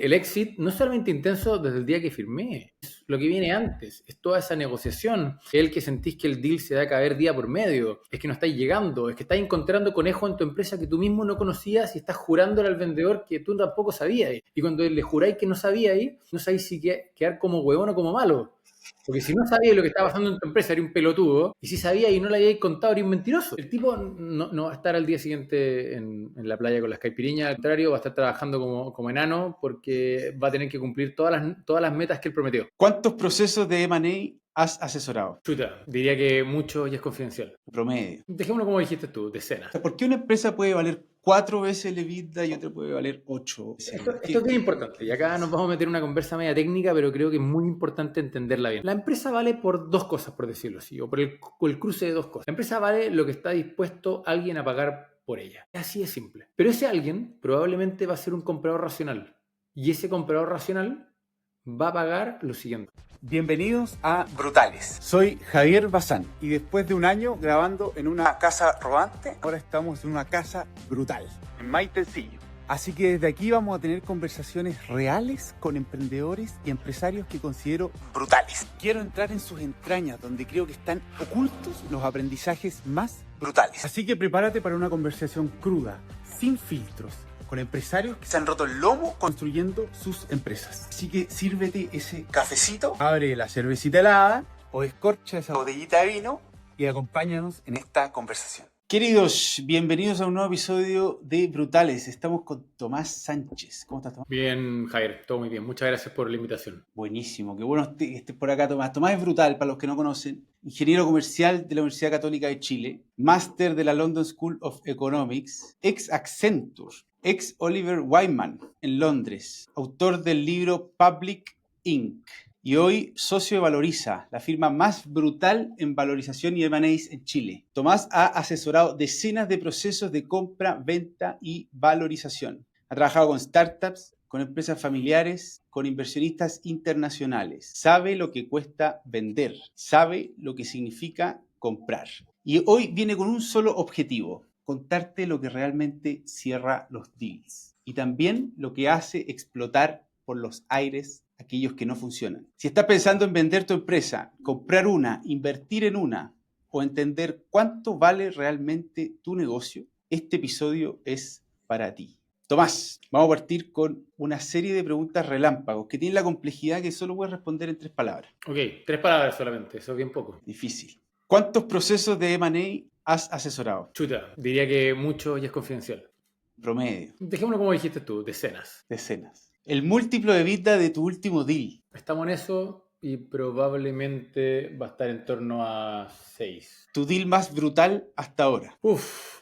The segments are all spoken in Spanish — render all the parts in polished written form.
El exit no es solamente intenso desde el día que firmé, es lo que viene antes, es toda esa negociación, es el que sentís que el deal se va a caer día por medio, es que no estáis llegando, es que estáis encontrando conejos en tu empresa que tú mismo no conocías y estás jurándole al vendedor que tú tampoco sabías. Y cuando le juráis que no sabíais, no sabéis si quedar como huevón o como malo. Porque si no sabías lo que estaba pasando en tu empresa, era un pelotudo. Y si sabías y no le habíais contado, era un mentiroso. El tipo no va a estar al día siguiente en la playa con las caipiriñas. Al contrario, va a estar trabajando como enano porque va a tener que cumplir todas las metas que él prometió. ¿Cuántos procesos de M&A has asesorado? Chuta, diría que mucho y es confidencial. Promedio. Dejémoslo como dijiste tú, decenas. ¿Por qué una empresa puede valer 4 veces el EBITDA y otra puede valer 8 veces? Esto es bien importante, y acá nos vamos a meter en una conversa media técnica, pero creo que es muy importante entenderla bien. La empresa vale por dos cosas, por decirlo así, o por el cruce de dos cosas. La empresa vale lo que está dispuesto alguien a pagar por ella. Así de simple. Pero ese alguien probablemente va a ser un comprador racional, y ese comprador racional va a pagar lo siguiente. Bienvenidos a Brutales. Soy Javier Bazán y después de un año grabando en una casa rodante, ahora estamos en una casa brutal, en Maitencillo. Así que desde aquí vamos a tener conversaciones reales con emprendedores y empresarios que considero brutales. Quiero entrar en sus entrañas, donde creo que están ocultos los aprendizajes más brutales. Así que prepárate para una conversación cruda, sin filtros, con empresarios que se han roto el lomo construyendo sus empresas. Así que sírvete ese cafecito, abre la cervecita helada o escorcha esa botellita de vino y acompáñanos en esta conversación. Queridos, bienvenidos a un nuevo episodio de Brutales. Estamos con Tomás Sánchez. ¿Cómo estás, Tomás? Bien, Javier, todo muy bien. Muchas gracias por la invitación. Buenísimo, qué bueno que estés por acá, Tomás. Tomás es brutal, para los que no conocen. Ingeniero comercial de la Universidad Católica de Chile, máster de la London School of Economics, ex Accenture, ex Oliver Wyman en Londres, autor del libro Public Inc. Y hoy socio de Valoriza, la firma más brutal en valorización y M&As en Chile. Tomás ha asesorado decenas de procesos de compra, venta y valorización. Ha trabajado con startups, con empresas familiares, con inversionistas internacionales. Sabe lo que cuesta vender, sabe lo que significa comprar. Y hoy viene con un solo objetivo: contarte lo que realmente cierra los deals y también lo que hace explotar por los aires aquellos que no funcionan. Si estás pensando en vender tu empresa, comprar una, invertir en una o entender cuánto vale realmente tu negocio, este episodio es para ti. Tomás, vamos a partir con una serie de preguntas relámpagos que tienen la complejidad que solo puedes responder en 3 palabras. Ok, 3 palabras solamente, eso es bien poco. Difícil. ¿Cuántos procesos de M&A has asesorado? Chuta, diría que mucho y es confidencial. Promedio. Dejémoslo como dijiste tú, decenas. Decenas. El múltiplo de EBITDA de tu último deal. Estamos en eso y probablemente va a estar en torno a 6. Tu deal más brutal hasta ahora.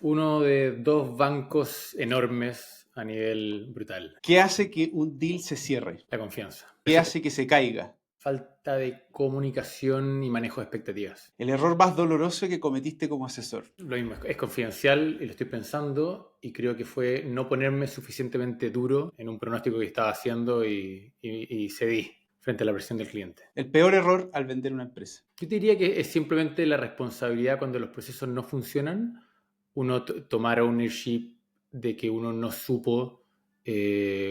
Uno de dos bancos enormes a nivel brutal. ¿Qué hace que un deal se cierre? La confianza. ¿Qué hace que se caiga? Falta de comunicación y manejo de expectativas. El error más doloroso que cometiste como asesor. Lo mismo, es confidencial y lo estoy pensando y creo que fue no ponerme suficientemente duro en un pronóstico que estaba haciendo y cedí frente a la presión del cliente. El peor error al vender una empresa. Yo te diría que es simplemente la responsabilidad cuando los procesos no funcionan, uno tomar ownership de que uno no supo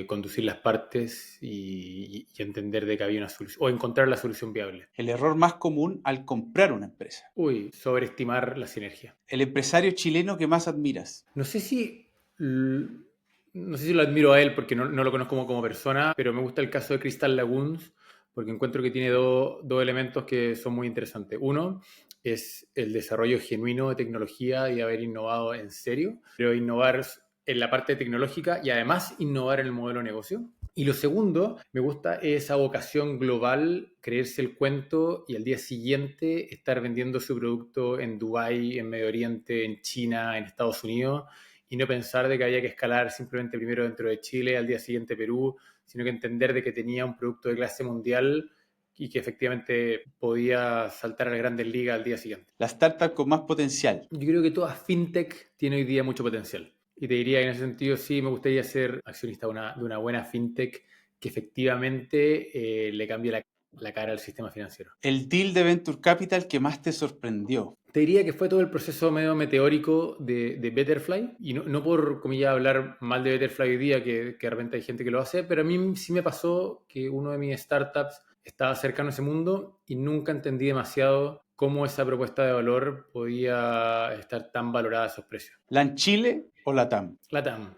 conducir las partes y entender de que había una solución, o encontrar la solución viable. El error más común al comprar una empresa. Sobreestimar la sinergia. El empresario chileno que más admiras. No sé si lo admiro a él porque no lo conozco como persona, pero me gusta el caso de Crystal Lagoons porque encuentro que tiene dos elementos que son muy interesantes. Uno es el desarrollo genuino de tecnología y de haber innovado en serio, pero innovar en la parte tecnológica y además innovar en el modelo de negocio. Y lo segundo, me gusta esa vocación global, creerse el cuento y al día siguiente estar vendiendo su producto en Dubái, en Medio Oriente, en China, en Estados Unidos, y no pensar de que había que escalar simplemente primero dentro de Chile, al día siguiente Perú, sino que entender de que tenía un producto de clase mundial y que efectivamente podía saltar a las grandes ligas al día siguiente. La startup con más potencial. Yo creo que toda fintech tiene hoy día mucho potencial. Y te diría que en ese sentido sí me gustaría ser accionista de una buena fintech que efectivamente le cambie la cara al sistema financiero. El deal de Venture Capital que más te sorprendió. Te diría que fue todo el proceso medio meteórico de Betterfly, y no por, comillas, hablar mal de Betterfly hoy día, que de repente hay gente que lo hace, pero a mí sí me pasó que uno de mis startups estaba cercano a ese mundo y nunca entendí demasiado cómo esa propuesta de valor podía estar tan valorada a esos precios. ¿LAN Chile o LATAM? LATAM,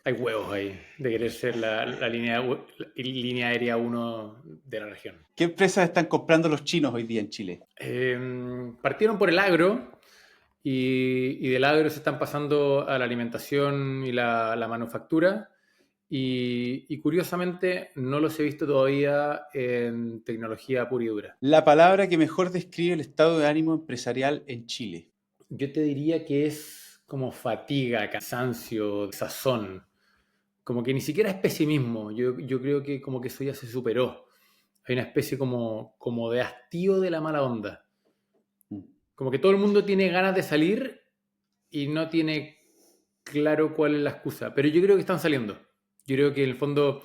hay huevos ahí de querer ser la línea aérea uno de la región. ¿Qué empresas están comprando los chinos hoy día en Chile? Partieron por el agro y del agro se están pasando a la alimentación y la manufactura. Y curiosamente no los he visto todavía en tecnología pura y dura. La palabra que mejor describe el estado de ánimo empresarial en Chile. Yo te diría que es como fatiga, cansancio, sazón. Como que ni siquiera es pesimismo. Yo creo que como que eso ya se superó. Hay una especie como de hastío de la mala onda. Como que todo el mundo tiene ganas de salir y no tiene claro cuál es la excusa. Pero yo creo que están saliendo. Yo creo que en el fondo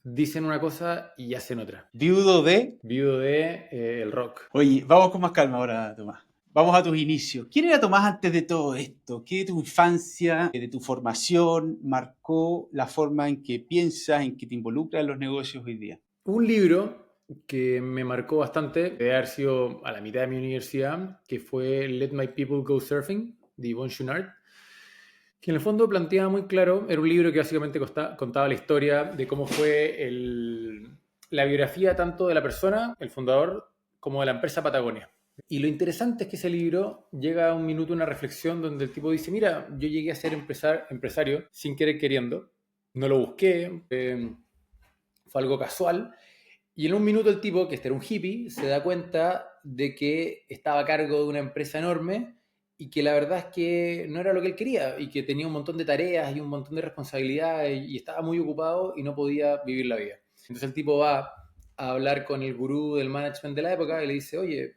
dicen una cosa y hacen otra. Viudo de... Viudo de el rock. Oye, vamos con más calma ahora, Tomás. Vamos a tus inicios. ¿Quién era Tomás antes de todo esto? ¿Qué de tu infancia, de tu formación marcó la forma en que piensas, en que te involucras en los negocios hoy día? Un libro que me marcó bastante, de haber sido a la mitad de mi universidad, que fue Let My People Go Surfing, de Yvon Chouinard, que en el fondo planteaba muy claro, era un libro que básicamente contaba la historia de cómo fue la biografía tanto de la persona, el fundador, como de la empresa Patagonia. Y lo interesante es que ese libro llega a un minuto, una reflexión donde el tipo dice, mira, yo llegué a ser empresario sin querer queriendo, no lo busqué, fue algo casual, y en un minuto el tipo, que este era un hippie, se da cuenta de que estaba a cargo de una empresa enorme y que la verdad es que no era lo que él quería y que tenía un montón de tareas y un montón de responsabilidades y estaba muy ocupado y no podía vivir la vida. Entonces el tipo va a hablar con el gurú del management de la época y le dice, oye,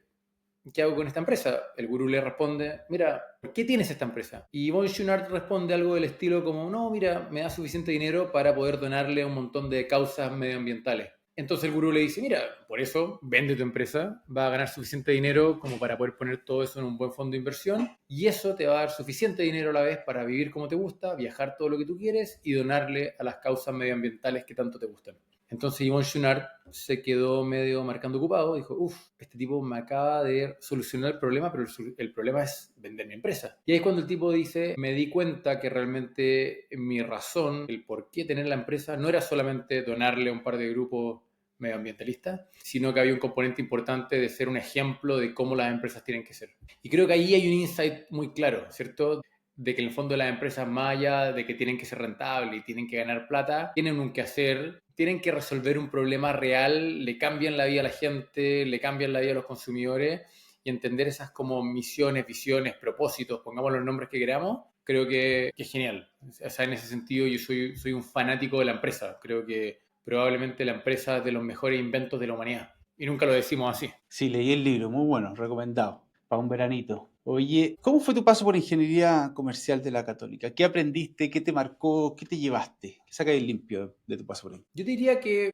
¿qué hago con esta empresa? El gurú le responde, mira, ¿por qué tienes esta empresa? Y Yvon Chouinard responde algo del estilo como, no, mira, me da suficiente dinero para poder donarle a un montón de causas medioambientales. Entonces el gurú le dice, mira, por eso vende tu empresa, va a ganar suficiente dinero como para poder poner todo eso en un buen fondo de inversión y eso te va a dar suficiente dinero a la vez para vivir como te gusta, viajar todo lo que tú quieres y donarle a las causas medioambientales que tanto te gustan. Entonces Yvon Chouinard se quedó medio marcando ocupado, dijo, este tipo me acaba de solucionar el problema, pero el problema es vender mi empresa. Y ahí es cuando el tipo dice, me di cuenta que realmente mi razón, el por qué tener la empresa, no era solamente donarle a un par de grupos medioambientalistas, sino que había un componente importante de ser un ejemplo de cómo las empresas tienen que ser. Y creo que ahí hay un insight muy claro, ¿cierto? De que en el fondo las empresas, más allá de que tienen que ser rentables y tienen que ganar plata, tienen un quehacer, tienen que resolver un problema real, le cambian la vida a la gente, le cambian la vida a los consumidores, y entender esas como misiones, visiones, propósitos, pongamos los nombres que queramos, creo que es genial. O sea, en ese sentido yo soy un fanático de la empresa, creo que probablemente la empresa es de los mejores inventos de la humanidad, y nunca lo decimos así. Sí, leí el libro, muy bueno, recomendado, para un veranito. Oye, ¿cómo fue tu paso por ingeniería comercial de la Católica? ¿Qué aprendiste? ¿Qué te marcó? ¿Qué te llevaste? ¿Qué sacas limpio de tu paso por ahí? Yo diría que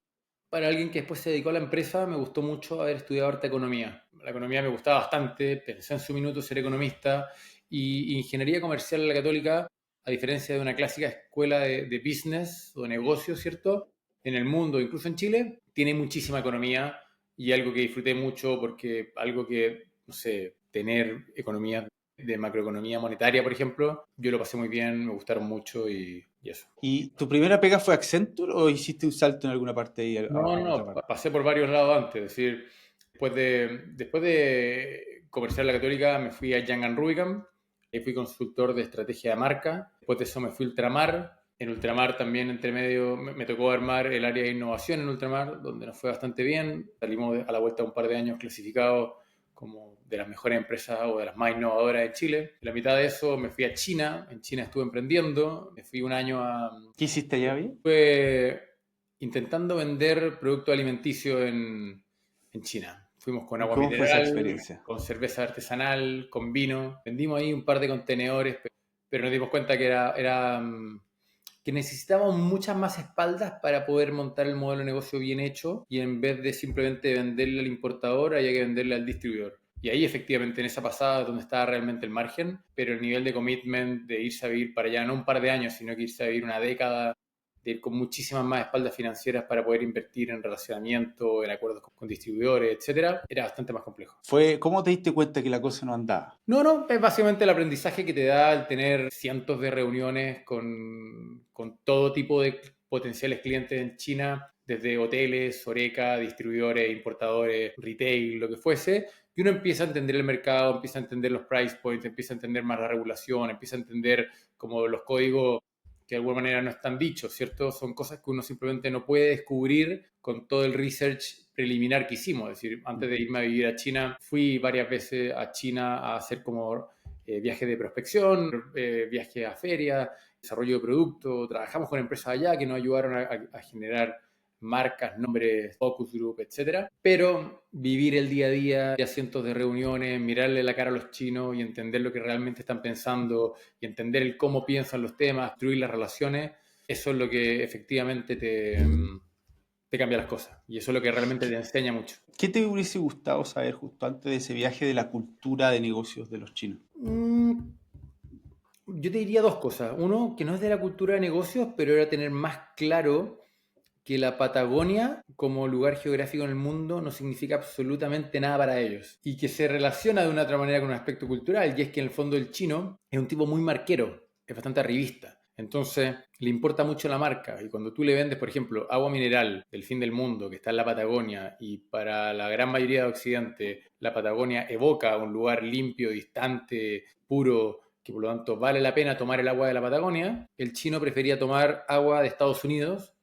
para alguien que después se dedicó a la empresa, me gustó mucho haber estudiado harta economía. La economía me gustaba bastante, pensé en su minuto ser economista, y ingeniería comercial en la Católica, a diferencia de una clásica escuela de business o de negocio, ¿cierto? En el mundo, incluso en Chile, tiene muchísima economía y algo que disfruté mucho porque algo que, no sé, tener economía de macroeconomía monetaria, por ejemplo, yo lo pasé muy bien, me gustaron mucho y eso. ¿Y tu primera pega fue Accenture o hiciste un salto en alguna parte ahí No, a no, otra no, parte? pasé por varios lados antes, es decir, después de comercial la Católica me fui a Young Rubicam, y fui consultor de estrategia de marca, después de eso me fui a Ultramar, en Ultramar también entre medio me tocó armar el área de innovación en Ultramar, donde nos fue bastante bien, salimos a la vuelta de un par de años clasificados como de las mejores empresas o de las más innovadoras de Chile. En la mitad de eso me fui a China, en China estuve emprendiendo, me fui un año ¿Qué hiciste allá, bien? estuve intentando vender producto alimenticio en China. Fuimos con ¿Y agua cómo fue esa mineral, experiencia? con cerveza artesanal, con vino. Vendimos ahí un par de contenedores, pero nos dimos cuenta que era que necesitábamos muchas más espaldas para poder montar el modelo de negocio bien hecho y en vez de simplemente venderle al importador, había que venderle al distribuidor. Y ahí efectivamente en esa pasada es donde estaba realmente el margen, pero el nivel de commitment de irse a vivir para allá, no un par de años, sino que irse a vivir una década, de ir con muchísimas más espaldas financieras para poder invertir en relacionamiento, en acuerdos con distribuidores, etcétera, era bastante más complejo. ¿Cómo te diste cuenta que la cosa no andaba? No, es básicamente el aprendizaje que te da el tener cientos de reuniones con todo tipo de potenciales clientes en China, desde hoteles, Horeca, distribuidores, importadores, retail, lo que fuese, y uno empieza a entender el mercado, empieza a entender los price points, empieza a entender más la regulación, empieza a entender como los códigos que de alguna manera no están dichos, ¿cierto? Son cosas que uno simplemente no puede descubrir con todo el research preliminar que hicimos. Es decir, antes de irme a vivir a China, fui varias veces a China a hacer como viajes de prospección, viajes a ferias, desarrollo de producto. Trabajamos con empresas allá que nos ayudaron a generar marcas, nombres, focus group, etcétera. Pero vivir el día a día, ya cientos de reuniones, mirarle la cara a los chinos y entender lo que realmente están pensando y entender el cómo piensan los temas, construir las relaciones, eso es lo que efectivamente te cambia las cosas. Y eso es lo que realmente te enseña mucho. ¿Qué te hubiese gustado saber justo antes de ese viaje de la cultura de negocios de los chinos? Yo te diría dos cosas. Uno, que no es de la cultura de negocios, pero era tener más claro que la Patagonia como lugar geográfico en el mundo no significa absolutamente nada para ellos y que se relaciona de una otra manera con un aspecto cultural, y es que en el fondo el chino es un tipo muy marquero, es bastante arribista. Entonces le importa mucho la marca, y cuando tú le vendes, por ejemplo, agua mineral del fin del mundo que está en la Patagonia, y para la gran mayoría de Occidente la Patagonia evoca un lugar limpio, distante, puro, que por lo tanto vale la pena tomar el agua de la Patagonia, el chino prefería tomar agua de Estados Unidos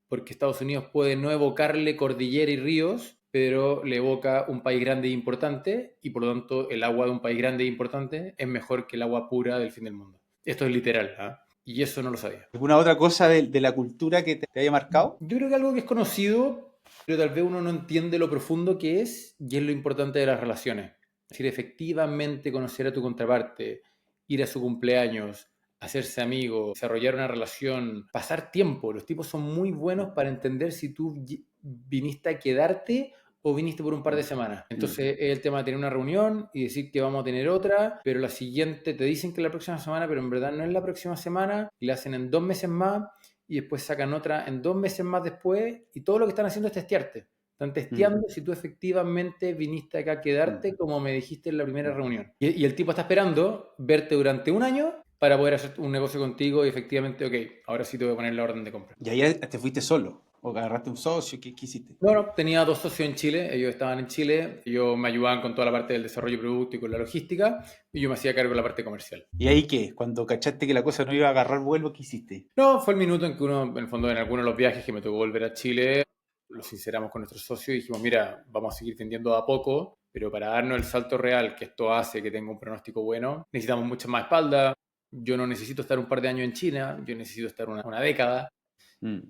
porque Estados Unidos puede no evocarle cordillera y ríos, pero le evoca un país grande e importante, y por lo tanto el agua de un país grande e importante es mejor que el agua pura del fin del mundo. Esto es literal, ¿eh? Y eso no lo sabía. ¿Alguna otra cosa de la cultura que te haya marcado? Yo creo que algo que es conocido, pero tal vez uno no entiende lo profundo que es, y es lo importante de las relaciones. Es decir, efectivamente conocer a tu contraparte, ir a su cumpleaños, hacerse amigo, desarrollar una relación, pasar tiempo. Los tipos son muy buenos para entender si tú viniste a quedarte o viniste por un par de semanas. Entonces es el tema de tener una reunión y decir que vamos a tener otra, pero la siguiente te dicen que es la próxima semana, pero en verdad no es la próxima semana, y la hacen en 2 meses más, y después sacan otra en 2 meses más después, y todo lo que están haciendo es testearte. Están testeando si tú efectivamente viniste acá a quedarte como me dijiste en la primera reunión. Y el tipo está esperando verte durante un año para poder hacer un negocio contigo y efectivamente, ok, ahora sí te voy a poner la orden de compra. ¿Y ahí te fuiste solo? ¿O agarraste un socio? ¿Qué hiciste? Bueno, tenía dos socios en Chile, ellos estaban en Chile, ellos me ayudaban con toda la parte del desarrollo de producto y con la logística, y yo me hacía cargo de la parte comercial. ¿Y ahí qué? Cuando cachaste que la cosa no iba a agarrar vuelo, ¿qué hiciste? No, fue el minuto en que uno, en el fondo, en algunos de los viajes que me tocó volver a Chile, lo sinceramos con nuestros socios y dijimos, mira, vamos a seguir vendiendo de a poco, pero para darnos el salto real que esto hace que tenga un pronóstico bueno, necesitamos mucha más espalda. Yo no necesito estar un par de años en China, yo necesito estar una década.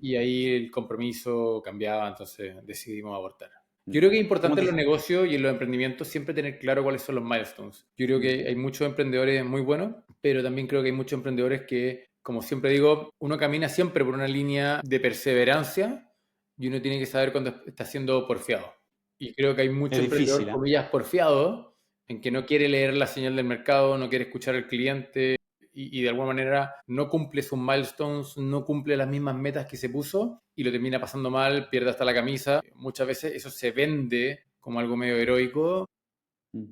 Y ahí el compromiso cambiaba, entonces decidimos abortar. Yo creo que es ¿Cómo importante te... en los negocios y en los emprendimientos siempre tener claro cuáles son los milestones. Yo creo que hay muchos emprendedores muy buenos, pero también creo que hay muchos emprendedores que, como siempre digo, uno camina siempre por una línea de perseverancia y uno tiene que saber cuando está siendo porfiado. Y creo que hay Es mucho difícil, emprendedor, ¿ah? comillas, porfiado, en que no quiere leer la señal del mercado, no quiere escuchar al cliente, y de alguna manera no cumple sus milestones, no cumple las mismas metas que se puso y lo termina pasando mal, pierde hasta la camisa. Muchas veces eso se vende como algo medio heroico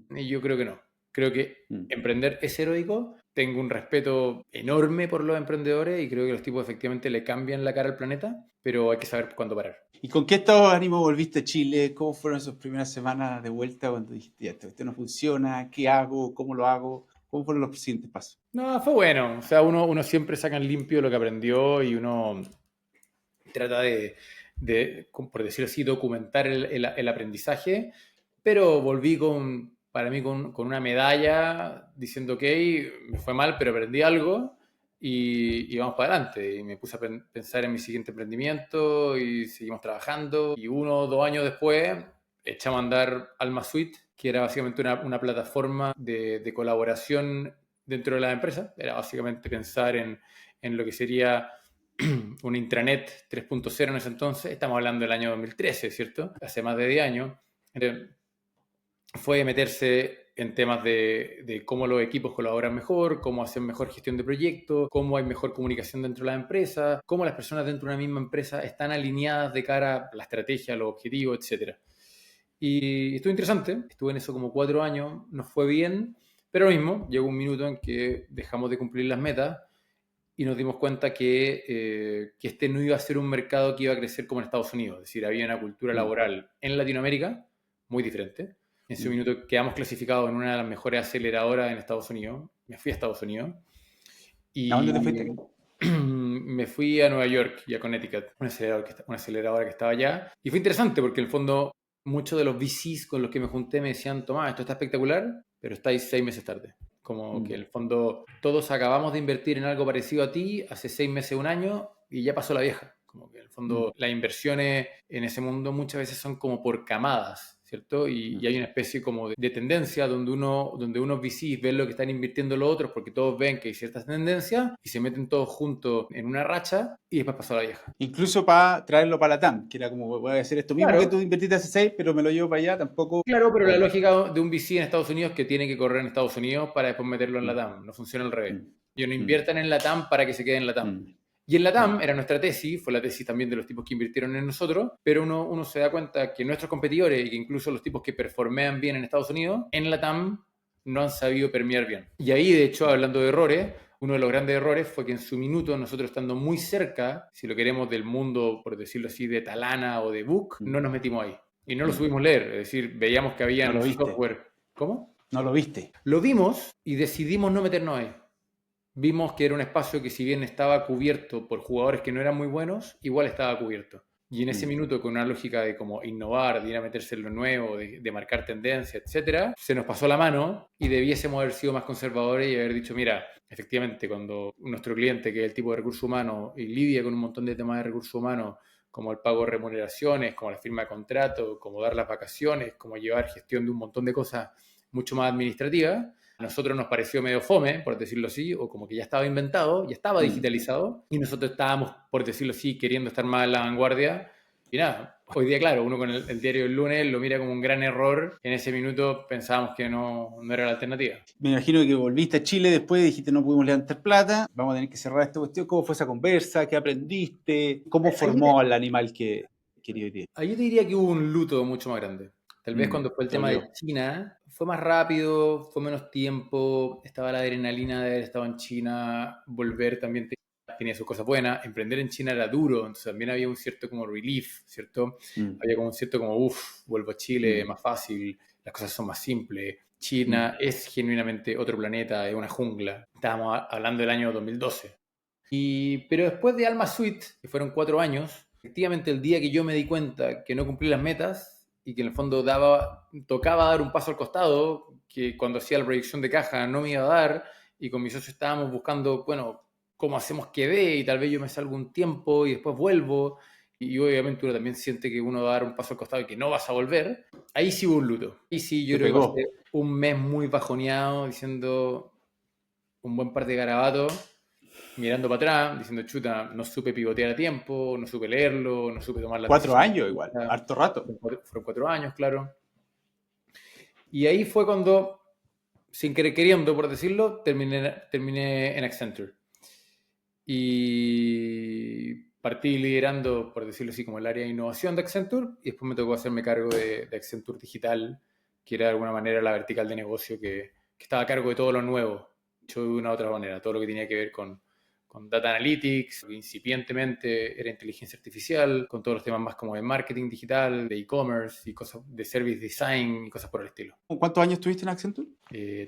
y yo creo que no. Creo que emprender es heroico. Tengo un respeto enorme por los emprendedores y creo que los tipos efectivamente le cambian la cara al planeta, pero hay que saber cuándo parar. ¿Y con qué estado de ánimo volviste a Chile? ¿Cómo fueron esas primeras semanas de vuelta cuando dijiste, ya, esto no funciona? ¿Qué hago? ¿Cómo lo hago? ¿Cómo fueron los siguientes pasos? No, fue bueno. O sea, uno siempre saca en limpio lo que aprendió y uno trata por decirlo así, documentar el aprendizaje, pero volví para mí con una medalla diciendo, ok, me fue mal, pero aprendí algo y vamos para adelante. Y me puse a pensar en mi siguiente emprendimiento y seguimos trabajando. Y 1 o 2 años después echamos a andar Alma Suite, que era básicamente una plataforma de colaboración dentro de la empresa. Era básicamente pensar en en lo que sería una intranet 3.0 en ese entonces. Estamos hablando del año 2013, ¿cierto? Hace más de 10 años. Fue meterse en temas de cómo los equipos colaboran mejor, cómo hacen mejor gestión de proyectos, cómo hay mejor comunicación dentro de la empresa, cómo las personas dentro de una misma empresa están alineadas de cara a la estrategia, los objetivos, etc. Y estuvo interesante, estuve en eso como 4 años, nos fue bien, pero lo mismo, llegó un minuto en que dejamos de cumplir las metas y nos dimos cuenta que este no iba a ser un mercado que iba a crecer como en Estados Unidos. Es decir, había una cultura laboral en Latinoamérica muy diferente. En su minuto quedamos clasificados en una de las mejores aceleradoras en Estados Unidos. Me fui a Estados Unidos. ¿A dónde te Y fuiste? me fui a Nueva York y a Connecticut, una aceleradora que estaba allá. Y fue interesante porque en el fondo muchos de los VCs con los que me junté me decían, Tomás, esto está espectacular, pero estáis 6 meses tarde. Como que en el fondo todos acabamos de invertir en algo parecido a ti hace 6 meses, un año, y ya pasó la vieja. Como que en el fondo las inversiones en ese mundo muchas veces son como por camadas, ¿cierto? Y hay una especie como de tendencia donde unos VCs ven lo que están invirtiendo los otros porque todos ven que hay ciertas tendencias y se meten todos juntos en una racha y después pasó la vieja. Incluso para traerlo para la TAM, que era como, voy a hacer esto mismo que Claro, tú invertiste hace 6, pero me lo llevo para allá, tampoco. claro, pero la Bueno. lógica de un VC en Estados Unidos es que tiene que correr en Estados Unidos para después meterlo en la Mm, TAM. No funciona al revés. mm, Ellos no mm, inviertan en la TAM para que se quede en la TAM. mm, Y en la mm, TAM era nuestra tesis, fue la tesis también de los tipos que invirtieron en nosotros, pero uno se da cuenta que nuestros competidores y que incluso los tipos que performean bien en Estados Unidos, en la TAM no han sabido permear bien. Y ahí, de hecho, hablando de errores, uno de los grandes errores fue que en su minuto, nosotros estando muy cerca, si lo queremos, del mundo, por decirlo así, de Talana o de Book, no nos metimos ahí. Y no lo mm. subimos leer, es decir, veíamos que No habían lo viste, software. ¿Cómo? no lo viste. Lo vimos y decidimos no meternos ahí. Vimos que era un espacio que si bien estaba cubierto por jugadores que no eran muy buenos, igual estaba cubierto. Y en ese Mm, minuto, con una lógica de como innovar, de ir a meterse en lo nuevo, de marcar tendencia, etcétera, se nos pasó la mano y debiésemos haber sido más conservadores y haber dicho, mira, efectivamente, cuando nuestro cliente, que es el tipo de recursos humanos, y lidia con un montón de temas de recursos humanos, como el pago de remuneraciones, como la firma de contrato, como dar las vacaciones, como llevar gestión de un montón de cosas mucho más administrativas, a nosotros nos pareció medio fome, por decirlo así, o como que ya estaba inventado, ya estaba mm. digitalizado, y nosotros estábamos, por decirlo así, queriendo estar más en la vanguardia. Y nada, hoy día, claro, uno con el diario del lunes lo mira como un gran error. En ese minuto pensábamos que no era la alternativa. Me imagino que volviste a Chile después y dijiste no pudimos levantar plata, vamos a tener que cerrar esta cuestión. ¿Cómo fue esa conversa? ¿Qué aprendiste? ¿Cómo Ahí, formó al animal que quería hoy día? ahí yo te diría que hubo un luto mucho más grande. Tal vez cuando fue el Te tema de dolió. China, fue más rápido, fue menos tiempo, estaba la adrenalina de haber estado en China, volver también tenía sus cosas buenas. Emprender en China era duro, entonces también había un cierto como relief, ¿cierto? Mm, Había como un cierto como, uff, vuelvo a Chile, mm, más fácil, las cosas son más simples. mm. China es genuinamente otro planeta, es una jungla. Estábamos hablando del año 2012. Pero después de Alma Suite, que fueron 4 años, efectivamente el día que yo me di cuenta que no cumplí las metas y que en el fondo tocaba dar un paso al costado, que cuando hacía la proyección de caja no me iba a dar, y con mi socio estábamos buscando, bueno, cómo hacemos que dé, y tal vez yo me salgo un tiempo y después vuelvo, y obviamente uno también siente que uno va a dar un paso al costado y que no vas a volver, ahí sí hubo un luto. Ahí sí yo Te creo que pasé pegó. un mes muy bajoneado, diciendo un buen par de garabatos, mirando para atrás, diciendo, chuta, no supe pivotear a tiempo, no supe leerlo, no supe tomar las 4 decisiones. años igual, harto rato. Fueron 4 años, claro. Y ahí fue cuando, sin querer queriendo, por decirlo, terminé en Accenture. Y partí liderando, por decirlo así, como el área de innovación de Accenture, y después me tocó hacerme cargo de Accenture Digital, que era de alguna manera la vertical de negocio que estaba a cargo de todo lo nuevo, hecho de una u otra manera, todo lo que tenía que ver con data analytics, incipientemente era inteligencia artificial, con todos los temas más como de marketing digital, de e-commerce y cosas de service design y cosas por el estilo. ¿Cuántos años estuviste en Accenture?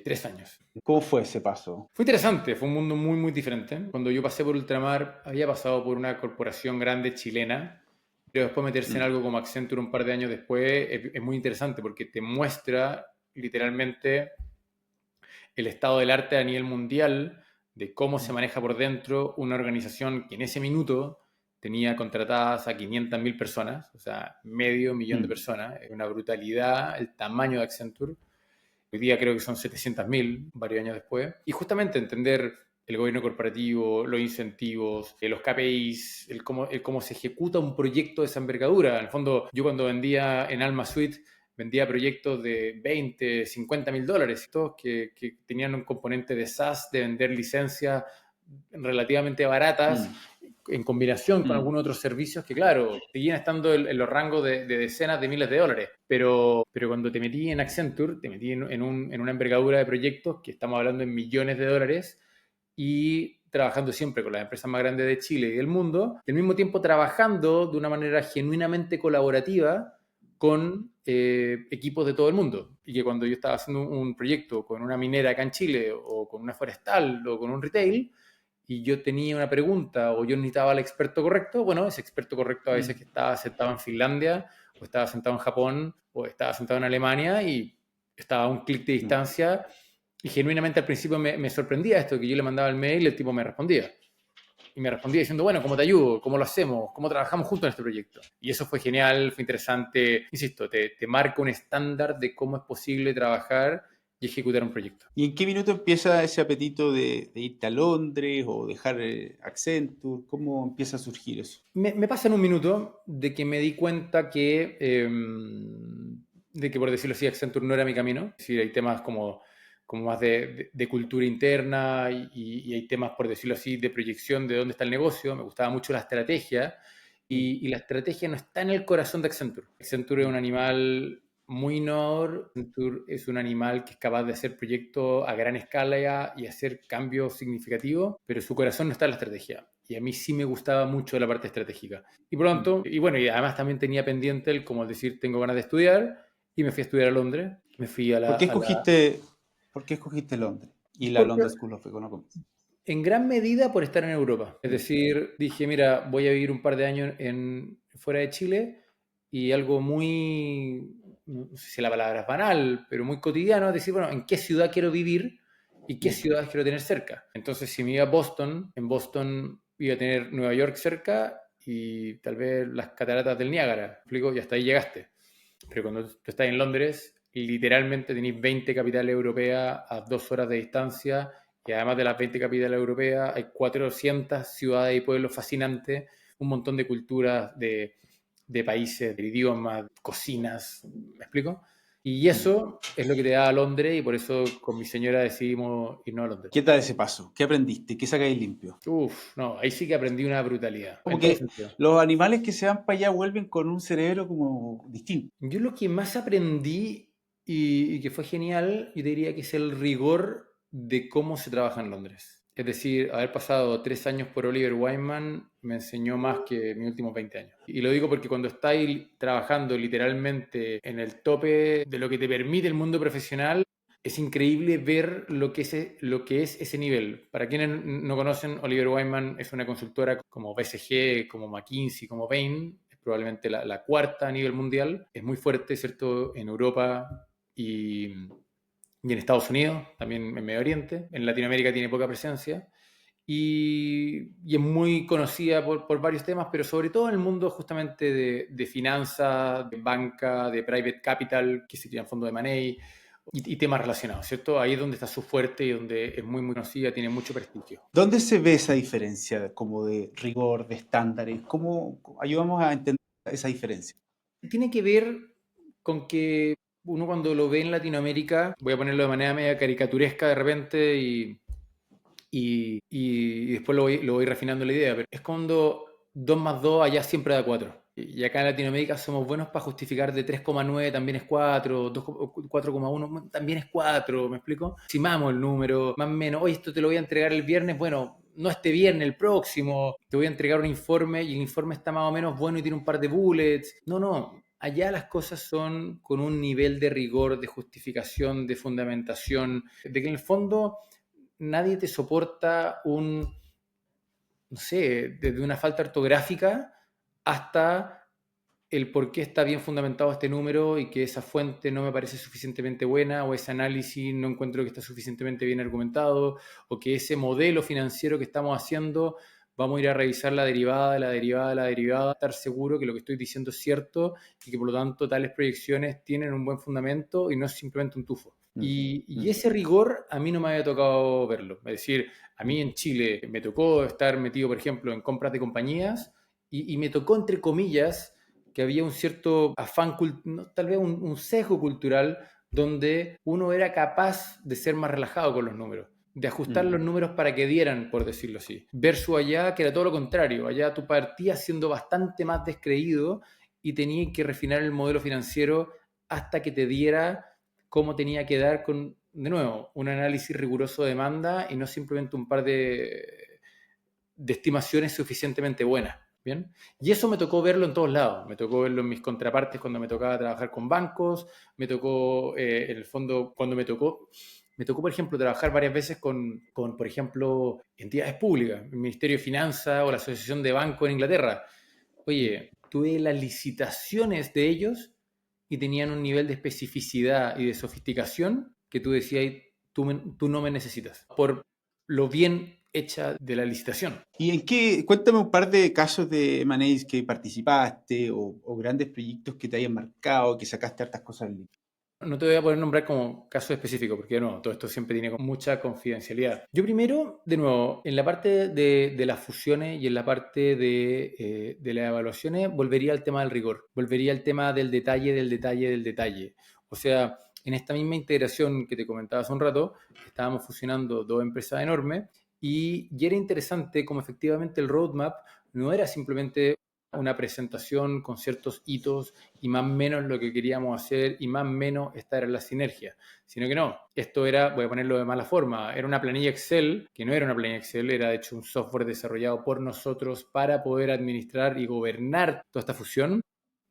3 años. ¿Cómo fue ese paso? Fue interesante, fue un mundo muy, muy diferente. Cuando yo pasé por Ultramar, había pasado por una corporación grande chilena, pero después meterse en Mm, algo como Accenture un par de años después es muy interesante porque te muestra literalmente el estado del arte a nivel mundial, de cómo se maneja por dentro una organización que en ese minuto tenía contratadas a 500.000 personas, o sea, medio millón de mm. personas. Es una brutalidad el tamaño de Accenture. Hoy día creo que son 700.000, varios años después. Y justamente entender el gobierno corporativo, los incentivos, los KPIs, el cómo se ejecuta un proyecto de esa envergadura. En el fondo, yo cuando vendía en Alma Suite, vendía proyectos de 20, 50 mil dólares, todos que tenían un componente de SaaS, de vender licencias relativamente baratas, en combinación con algunos otros servicios que, claro, seguían estando en los rangos de decenas de miles de dólares. Pero cuando te metí en Accenture, te metí en una envergadura de proyectos que estamos hablando en millones de dólares y trabajando siempre con las empresas más grandes de Chile y del mundo, y al mismo tiempo trabajando de una manera genuinamente colaborativa con equipos de todo el mundo. Y que cuando yo estaba haciendo un proyecto con una minera acá en Chile, o con una forestal, o con un retail, y yo tenía una pregunta o yo necesitaba al experto correcto, bueno, ese experto correcto a veces que estaba sentado en Finlandia, o estaba sentado en Japón, o estaba sentado en Alemania, y estaba a un clic de distancia, y genuinamente al principio me sorprendía esto, que yo le mandaba el mail y el tipo me respondía. Y me respondía diciendo, bueno, ¿cómo te ayudo? ¿Cómo lo hacemos? ¿Cómo trabajamos juntos en este proyecto? Y eso fue genial, fue interesante. Insisto, te marca un estándar de cómo es posible trabajar y ejecutar un proyecto. ¿Y en qué minuto empieza ese apetito de irte a Londres o dejar Accenture? ¿Cómo empieza a surgir eso? Me pasa en un minuto de que me di cuenta de que, por decirlo así, Accenture no era mi camino. Es decir, hay temas como más de cultura interna, y hay temas, por decirlo así, de proyección de dónde está el negocio. Me gustaba mucho la estrategia, y la estrategia no está en el corazón de Accenture. Accenture es un animal muy innovador. Accenture es un animal que es capaz de hacer proyectos a gran escala y hacer cambios significativos, pero su corazón no está en la estrategia. Y a mí sí me gustaba mucho la parte estratégica. Y por lo tanto, y bueno, y además también tenía pendiente el, como decir, tengo ganas de estudiar, y me fui a estudiar a Londres. Me fui a ¿Por qué la... escogiste Londres y la Porque London School of Economics? en gran medida por estar en Europa. Es decir, dije, mira, voy a vivir un par de años fuera de Chile, y algo muy, no sé si la palabra es banal, pero muy cotidiano, es decir, bueno, ¿en qué ciudad quiero vivir y qué ciudades quiero tener cerca? Entonces, si me iba a Boston, en Boston iba a tener Nueva York cerca y tal vez las cataratas del Niágara. ¿Me explico? Y hasta ahí llegaste. Pero cuando tú estás en Londres, literalmente tenéis 20 capitales europeas a 2 horas de distancia, y además de las 20 capitales europeas hay 400 ciudades y pueblos fascinantes, un montón de culturas, de países, de idiomas, cocinas, ¿me explico? Y eso es lo que te da a Londres, y por eso con mi señora decidimos irnos a Londres. ¿Qué tal ese paso? ¿Qué aprendiste? ¿Qué sacáis limpio? Uf, no, ahí sí que aprendí una brutalidad, Como en todo que sentido. los animales que se van para allá vuelven con un cerebro como distinto. Yo lo que más aprendí, y que fue genial, yo diría que es el rigor de cómo se trabaja en Londres. Es decir, haber pasado 3 años por Oliver Wyman me enseñó más que mis últimos 20 años. Y lo digo porque cuando estáis trabajando literalmente en el tope de lo que te permite el mundo profesional, es increíble ver lo que es ese nivel. Para quienes no conocen, Oliver Wyman es una consultora como BCG, como McKinsey, como Bain, es probablemente la cuarta a nivel mundial. Es muy fuerte, ¿cierto?, en Europa y en Estados Unidos, también en Medio Oriente. En Latinoamérica tiene poca presencia. Y es muy conocida por varios temas, pero sobre todo en el mundo justamente de finanzas, de banca, de private capital, que se llaman fondos de money, y temas relacionados, ¿cierto? Ahí es donde está su fuerte y donde es muy, muy conocida, tiene mucho prestigio. ¿Dónde se ve esa diferencia como de rigor, de estándares? ¿Cómo ayudamos a entender esa diferencia? Tiene que ver con que uno, cuando lo ve en Latinoamérica, voy a ponerlo de manera media caricaturesca de repente, y después lo voy refinando la idea, pero es cuando 2 más 2 allá siempre da 4. Y acá en Latinoamérica somos buenos para justificar de 3,9 también es 4, 4,1 también es 4, ¿me explico? Simamos el número, más o menos, oye, esto te lo voy a entregar el viernes, bueno, no este viernes, el próximo, te voy a entregar un informe y el informe está más o menos bueno y tiene un par de bullets. No, no, allá las cosas son con un nivel de rigor, de justificación, de fundamentación, de que en el fondo nadie te soporta no sé, desde una falta ortográfica hasta el por qué está bien fundamentado este número, y que esa fuente no me parece suficientemente buena, o ese análisis no encuentro que está suficientemente bien argumentado, o que ese modelo financiero que estamos haciendo vamos a ir a revisar la derivada de la derivada de la derivada, estar seguro que lo que estoy diciendo es cierto y que por lo tanto tales proyecciones tienen un buen fundamento y no es simplemente un tufo. Y ese rigor a mí no me había tocado verlo. Es decir, a mí en Chile me tocó estar metido, por ejemplo, en compras de compañías y me tocó, entre comillas, que había un cierto afán, tal vez un sesgo cultural donde uno era capaz de ser más relajado con los números, de ajustar los números para que dieran, por decirlo así. Versus allá, que era todo lo contrario. Allá tú partías siendo bastante más descreído y tenías que refinar el modelo financiero hasta que te diera cómo tenía que dar con, de nuevo, un análisis riguroso de demanda y no simplemente un par de estimaciones suficientemente buenas. ¿Bien? Y eso me tocó verlo en todos lados. Me tocó verlo en mis contrapartes cuando me tocaba trabajar con bancos, me tocó, en el fondo, cuando me tocó, por ejemplo, trabajar varias veces con, por ejemplo, entidades públicas, el Ministerio de Finanzas o la Asociación de Bancos en Inglaterra. Oye, tuve las licitaciones de ellos y tenían un nivel de especificidad y de sofisticación que tú decías, tú no me necesitas, por lo bien hecha de la licitación. ¿Y en qué? Cuéntame un par de casos de M&As que participaste o grandes proyectos que te hayan marcado, que sacaste hartas cosas. No te voy a poder nombrar como caso específico, porque no, todo esto siempre tiene mucha confidencialidad. Yo primero, de nuevo, en la parte de las fusiones y en la parte de las evaluaciones, volvería al tema del rigor, volvería al tema del detalle, del detalle, del detalle. O sea, en esta misma integración que te comentaba hace un rato, estábamos fusionando dos empresas enormes y era interesante como efectivamente el roadmap no era simplemente una presentación con ciertos hitos y más o menos lo que queríamos hacer y más o menos estar en la sinergia, sino que no, esto era, voy a ponerlo de mala forma, era una planilla Excel, que no era una planilla Excel, era de hecho un software desarrollado por nosotros para poder administrar y gobernar toda esta fusión,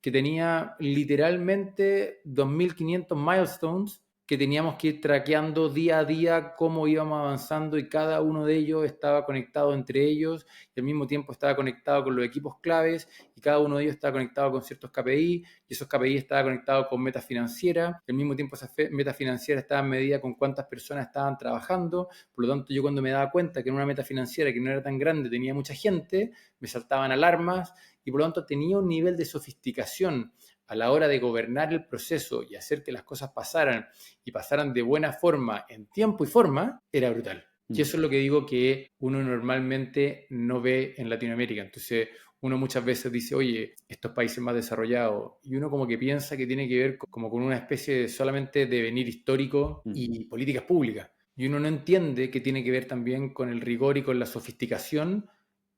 que tenía literalmente 2.500 milestones que teníamos que ir traqueando día a día cómo íbamos avanzando y cada uno de ellos estaba conectado entre ellos y al mismo tiempo estaba conectado con los equipos claves y cada uno de ellos estaba conectado con ciertos KPI y esos KPI estaban conectados con metas financieras y al mismo tiempo esas metas financieras estaban medidas con cuántas personas estaban trabajando. Por lo tanto, yo cuando me daba cuenta que en una meta financiera que no era tan grande tenía mucha gente, me saltaban alarmas y por lo tanto tenía un nivel de sofisticación a la hora de gobernar el proceso y hacer que las cosas pasaran y pasaran de buena forma en tiempo y forma, era brutal. Y eso es lo que digo que uno normalmente no ve en Latinoamérica. Entonces, uno muchas veces dice, oye, estos países más desarrollados, y uno como que piensa que tiene que ver como con una especie de solamente devenir histórico y políticas públicas. Y uno no entiende que tiene que ver también con el rigor y con la sofisticación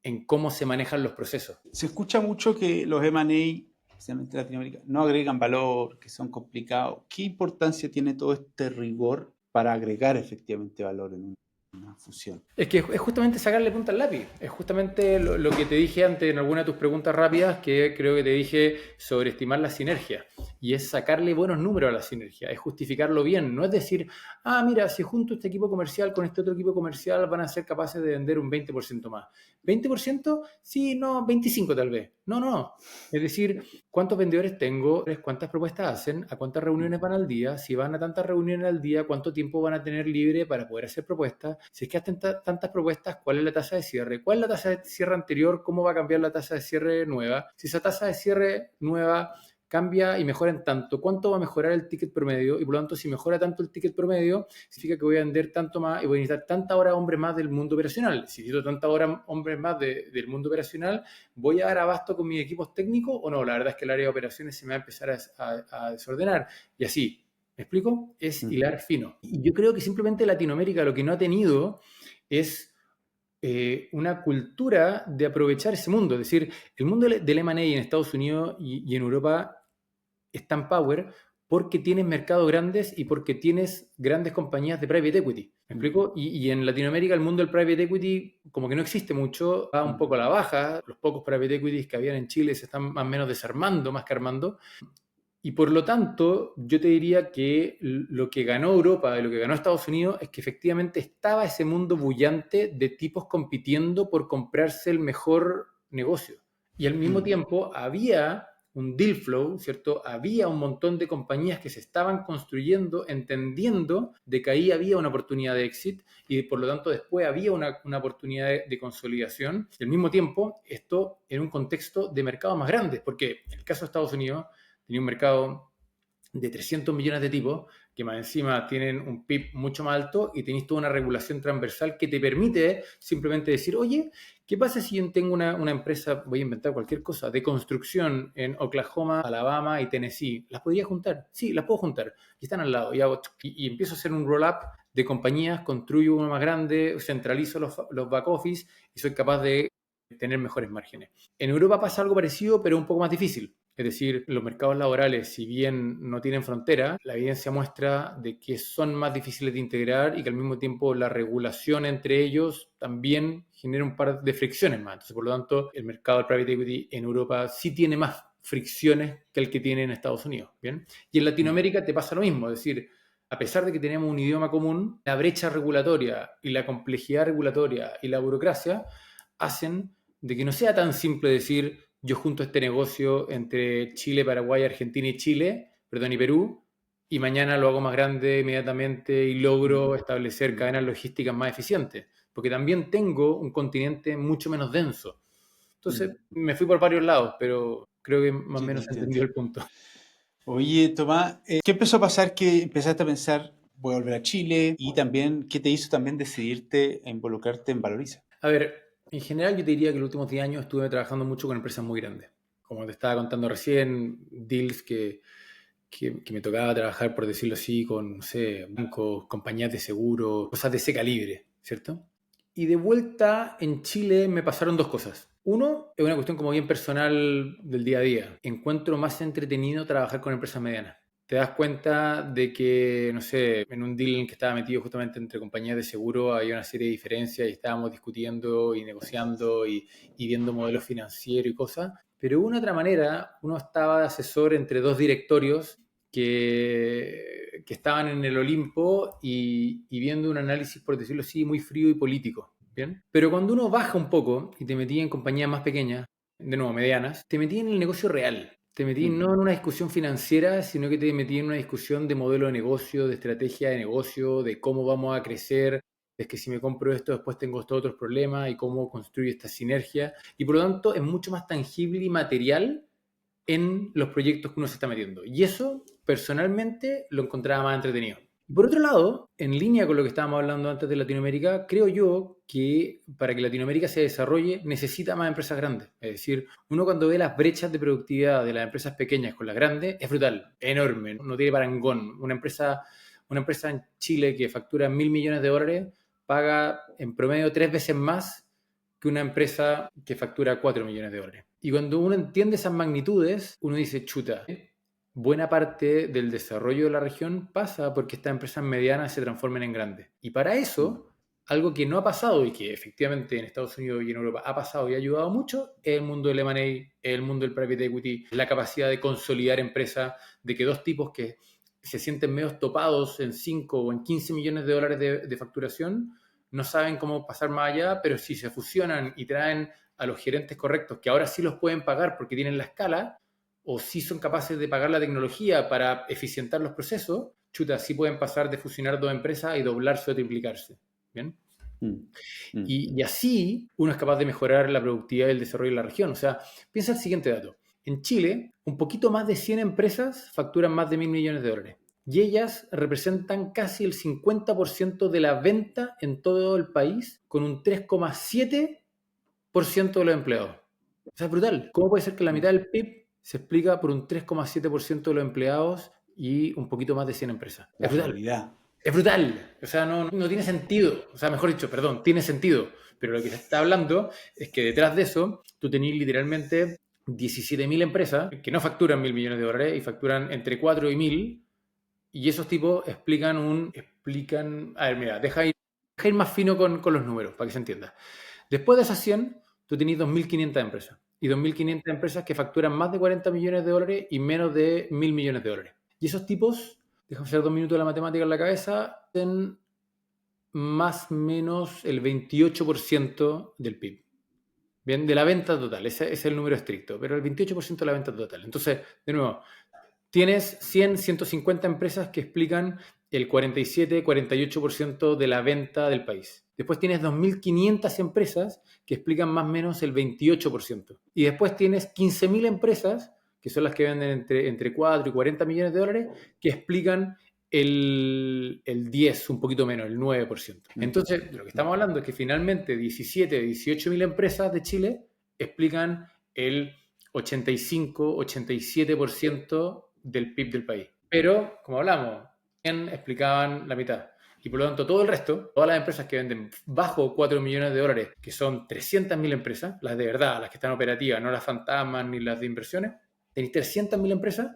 en cómo se manejan los procesos. Se escucha mucho que los M&A, especialmente en Latinoamérica, no agregan valor, que son complicados. ¿Qué importancia tiene todo este rigor para agregar efectivamente valor en una fusión? Es que es justamente sacarle punta al lápiz. Es justamente lo que te dije antes en alguna de tus preguntas rápidas, que creo que te dije sobreestimar la sinergia. Y es sacarle buenos números a la sinergia, es justificarlo bien. No es decir, ah, mira, si junto este equipo comercial con este otro equipo comercial van a ser capaces de vender un 20% más. ¿20%? Sí, no, 25% tal vez. No, no. Es decir, ¿cuántos vendedores tengo? ¿Cuántas propuestas hacen? ¿A cuántas reuniones van al día? Si van a tantas reuniones al día, ¿cuánto tiempo van a tener libre para poder hacer propuestas? Si es que hacen tantas propuestas, ¿cuál es la tasa de cierre? ¿Cuál es la tasa de cierre anterior? ¿Cómo va a cambiar la tasa de cierre nueva? Si esa tasa de cierre nueva cambia y mejora en tanto, ¿cuánto va a mejorar el ticket promedio? Y por lo tanto, si mejora tanto el ticket promedio, significa que voy a vender tanto más y voy a necesitar tanta hora hombres más del mundo operacional. Si necesito tanta hora hombres más del mundo operacional, ¿voy a dar abasto con mis equipos técnicos o no? La verdad es que el área de operaciones se me va a empezar a desordenar. Y así, ¿me explico? Es hilar fino. Y yo creo que simplemente Latinoamérica lo que no ha tenido es una cultura de aprovechar ese mundo. Es decir, el mundo del M&A en Estados Unidos y en Europa está en power porque tienes mercados grandes y porque tienes grandes compañías de private equity. ¿Me explico? Y en Latinoamérica el mundo del private equity como que no existe mucho, va un poco a la baja. Los pocos private equities que habían en Chile se están más o menos desarmando, más que armando. Y por lo tanto, yo te diría que lo que ganó Europa y lo que ganó Estados Unidos es que efectivamente estaba ese mundo bullante de tipos compitiendo por comprarse el mejor negocio. Y al mismo tiempo había un deal flow, ¿cierto? Había un montón de compañías que se estaban construyendo, entendiendo de que ahí había una oportunidad de exit y por lo tanto después había una oportunidad de consolidación. Y al mismo tiempo, esto en un contexto de mercados más grandes, porque en el caso de Estados Unidos tenía un mercado de 300 millones de tipos que más encima tienen un PIB mucho más alto y tenéis toda una regulación transversal que te permite simplemente decir, oye, ¿qué pasa si yo tengo una empresa, voy a inventar cualquier cosa, de construcción en Oklahoma, Alabama y Tennessee? ¿Las podría juntar? Sí, las puedo juntar. Y están al lado. Y empiezo a hacer un roll-up de compañías, construyo uno más grande, centralizo los back office y soy capaz de tener mejores márgenes. En Europa pasa algo parecido, pero un poco más difícil. Es decir, los mercados laborales, si bien no tienen frontera, la evidencia muestra de que son más difíciles de integrar y que al mismo tiempo la regulación entre ellos también genera un par de fricciones más. Entonces, por lo tanto, el mercado del private equity en Europa sí tiene más fricciones que el que tiene en Estados Unidos. ¿Bien? Y en Latinoamérica te pasa lo mismo. Es decir, a pesar de que tenemos un idioma común, la brecha regulatoria y la complejidad regulatoria y la burocracia hacen de que no sea tan simple decir yo junto este negocio entre Chile, Paraguay, Argentina y Chile, perdón, y Perú, y mañana lo hago más grande inmediatamente y logro establecer cadenas logísticas más eficientes, porque también tengo un continente mucho menos denso. Entonces, me fui por varios lados, pero creo que más o Sí, te menos se entiendo. entendió el punto. Oye, Tomás, ¿qué empezó a pasar que empezaste a pensar, voy a volver a Chile? Y también, ¿qué te hizo también decidirte a involucrarte en Valoriza? A ver, en general yo te diría que los últimos 10 años estuve trabajando mucho con empresas muy grandes. Como te estaba contando recién, deals que me tocaba trabajar, por decirlo así, con, no sé, bancos, compañías de seguro, cosas de ese calibre, ¿cierto? Y de vuelta en Chile me pasaron dos cosas. Uno, es una cuestión como bien personal del día a día. Encuentro más entretenido trabajar con empresas medianas. Te das cuenta de que, no sé, en un deal en que estaba metido justamente entre compañías de seguro había una serie de diferencias y estábamos discutiendo y negociando y viendo modelos financieros y cosas. Pero de una otra manera, uno estaba de asesor entre dos directorios que estaban en el Olimpo y viendo un análisis, por decirlo así, muy frío y político. ¿Bien? Pero cuando uno baja un poco y te metí en compañías más pequeñas, de nuevo, medianas, te metí en el negocio real. Te metí no en una discusión financiera, sino que te metí en una discusión de modelo de negocio, de estrategia de negocio, de cómo vamos a crecer, es que si me compro esto, después tengo estos otros problemas y cómo construir esta sinergia. Y por lo tanto es mucho más tangible y material en los proyectos que uno se está metiendo. Y eso, personalmente, lo encontraba más entretenido. Por otro lado, en línea con lo que estábamos hablando antes de Latinoamérica, creo yo que para que Latinoamérica se desarrolle necesita más empresas grandes. Es decir, uno cuando ve las brechas de productividad de las empresas pequeñas con las grandes, es brutal, enorme, no tiene parangón. Una empresa en Chile que factura 1.000 millones de dólares paga en promedio 3 veces más que una empresa que factura 4 millones de dólares. Y cuando uno entiende esas magnitudes, uno dice, chuta, buena parte del desarrollo de la región pasa porque estas empresas medianas se transformen en grandes. Y para eso, algo que no ha pasado y que efectivamente en Estados Unidos y en Europa ha pasado y ha ayudado mucho, es el mundo del M&A, el mundo del private equity, la capacidad de consolidar empresas, de que dos tipos que se sienten medio topados en 5 o en 15 millones de dólares de facturación, no saben cómo pasar más allá, pero si se fusionan y traen a los gerentes correctos, que ahora sí los pueden pagar porque tienen la escala, o sí son capaces de pagar la tecnología para eficientar los procesos, chuta, sí pueden pasar de fusionar dos empresas y doblarse o triplicarse. ¿Bien? Mm, mm, Y así uno es capaz de mejorar la productividad y el desarrollo de la región. O sea, piensa el siguiente dato. En Chile, un poquito más de 100 empresas facturan más de 1.000 millones de dólares. Y ellas representan casi el 50% de la venta en todo el país, con un 3,7% de los empleados. O sea, es brutal. ¿Cómo puede ser que la mitad del PIB se explica por un 3,7% de los empleados y un poquito más de 100 empresas? La Es brutal. realidad. Es brutal. O sea, no tiene sentido. O sea, mejor dicho, perdón, tiene sentido. Pero lo que se está hablando es que detrás de eso tú tenés literalmente 17.000 empresas que no facturan 1.000 millones de dólares y facturan entre 4 y 1.000. Y esos tipos explican. A ver, mira, deja ir más fino con los números para que se entienda. Después de esas 100, tú tenés 2.500 empresas. Y 2.500 empresas que facturan más de 40 millones de dólares y menos de 1.000 millones de dólares. Y esos tipos, déjame hacer 2 minutos de la matemática en la cabeza, tienen más o menos el 28% del PIB. Bien, de la venta total, ese es el número estricto, pero el 28% de la venta total. Entonces, de nuevo, tienes 100, 150 empresas que explican el 47, 48% de la venta del país. Después tienes 2.500 empresas que explican más o menos el 28%. Y después tienes 15.000 empresas, que son las que venden entre 4 y 40 millones de dólares, que explican el 10, un poquito menos, el 9%. Entonces, lo que estamos hablando es que finalmente 17, 18.000 empresas de Chile explican el 85, 87% del PIB del país. Pero, como hablamos, explicaban la mitad. Y por lo tanto, todo el resto, todas las empresas que venden bajo 4 millones de dólares, que son 300.000 empresas, las de verdad, las que están operativas, no las fantasmas ni las de inversiones, tenéis 300.000 empresas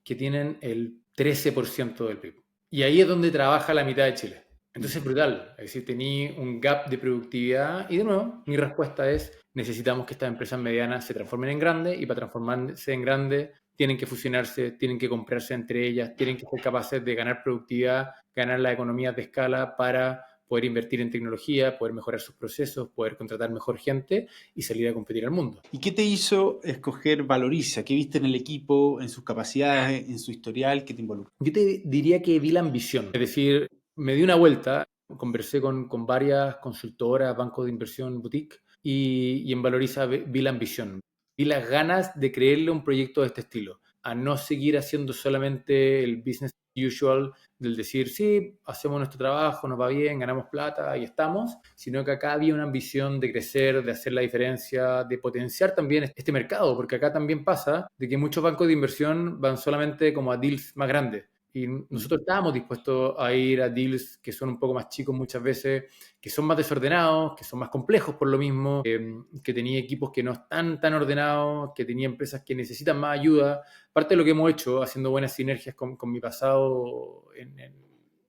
que tienen el 13% del PIB. Y ahí es donde trabaja la mitad de Chile. Entonces es brutal. Es decir, tenía un gap de productividad. Y de nuevo, mi respuesta es, necesitamos que estas empresas medianas se transformen en grandes, y para transformarse en grandes tienen que fusionarse, tienen que comprarse entre ellas, tienen que ser capaces de ganar productividad, ganar las economías de escala para poder invertir en tecnología, poder mejorar sus procesos, poder contratar mejor gente y salir a competir al mundo. ¿Y qué te hizo escoger Valoriza? ¿Qué viste en el equipo, en sus capacidades, en su historial? ¿Qué te involucra? Yo te diría que vi la ambición, es decir, me di una vuelta, conversé con varias consultoras, bancos de inversión, boutique, y en Valoriza vi la ambición, vi las ganas de creerle un proyecto de este estilo, a no seguir haciendo solamente el business as usual del decir, sí, hacemos nuestro trabajo, nos va bien, ganamos plata y estamos, sino que acá había una ambición de crecer, de hacer la diferencia, de potenciar también este mercado, porque acá también pasa de que muchos bancos de inversión van solamente como a deals más grandes. Y nosotros estábamos dispuestos a ir a deals que son un poco más chicos muchas veces, que son más desordenados, que son más complejos por lo mismo, que tenía equipos que no están tan ordenados, que tenía empresas que necesitan más ayuda. Parte de lo que hemos hecho, haciendo buenas sinergias con mi pasado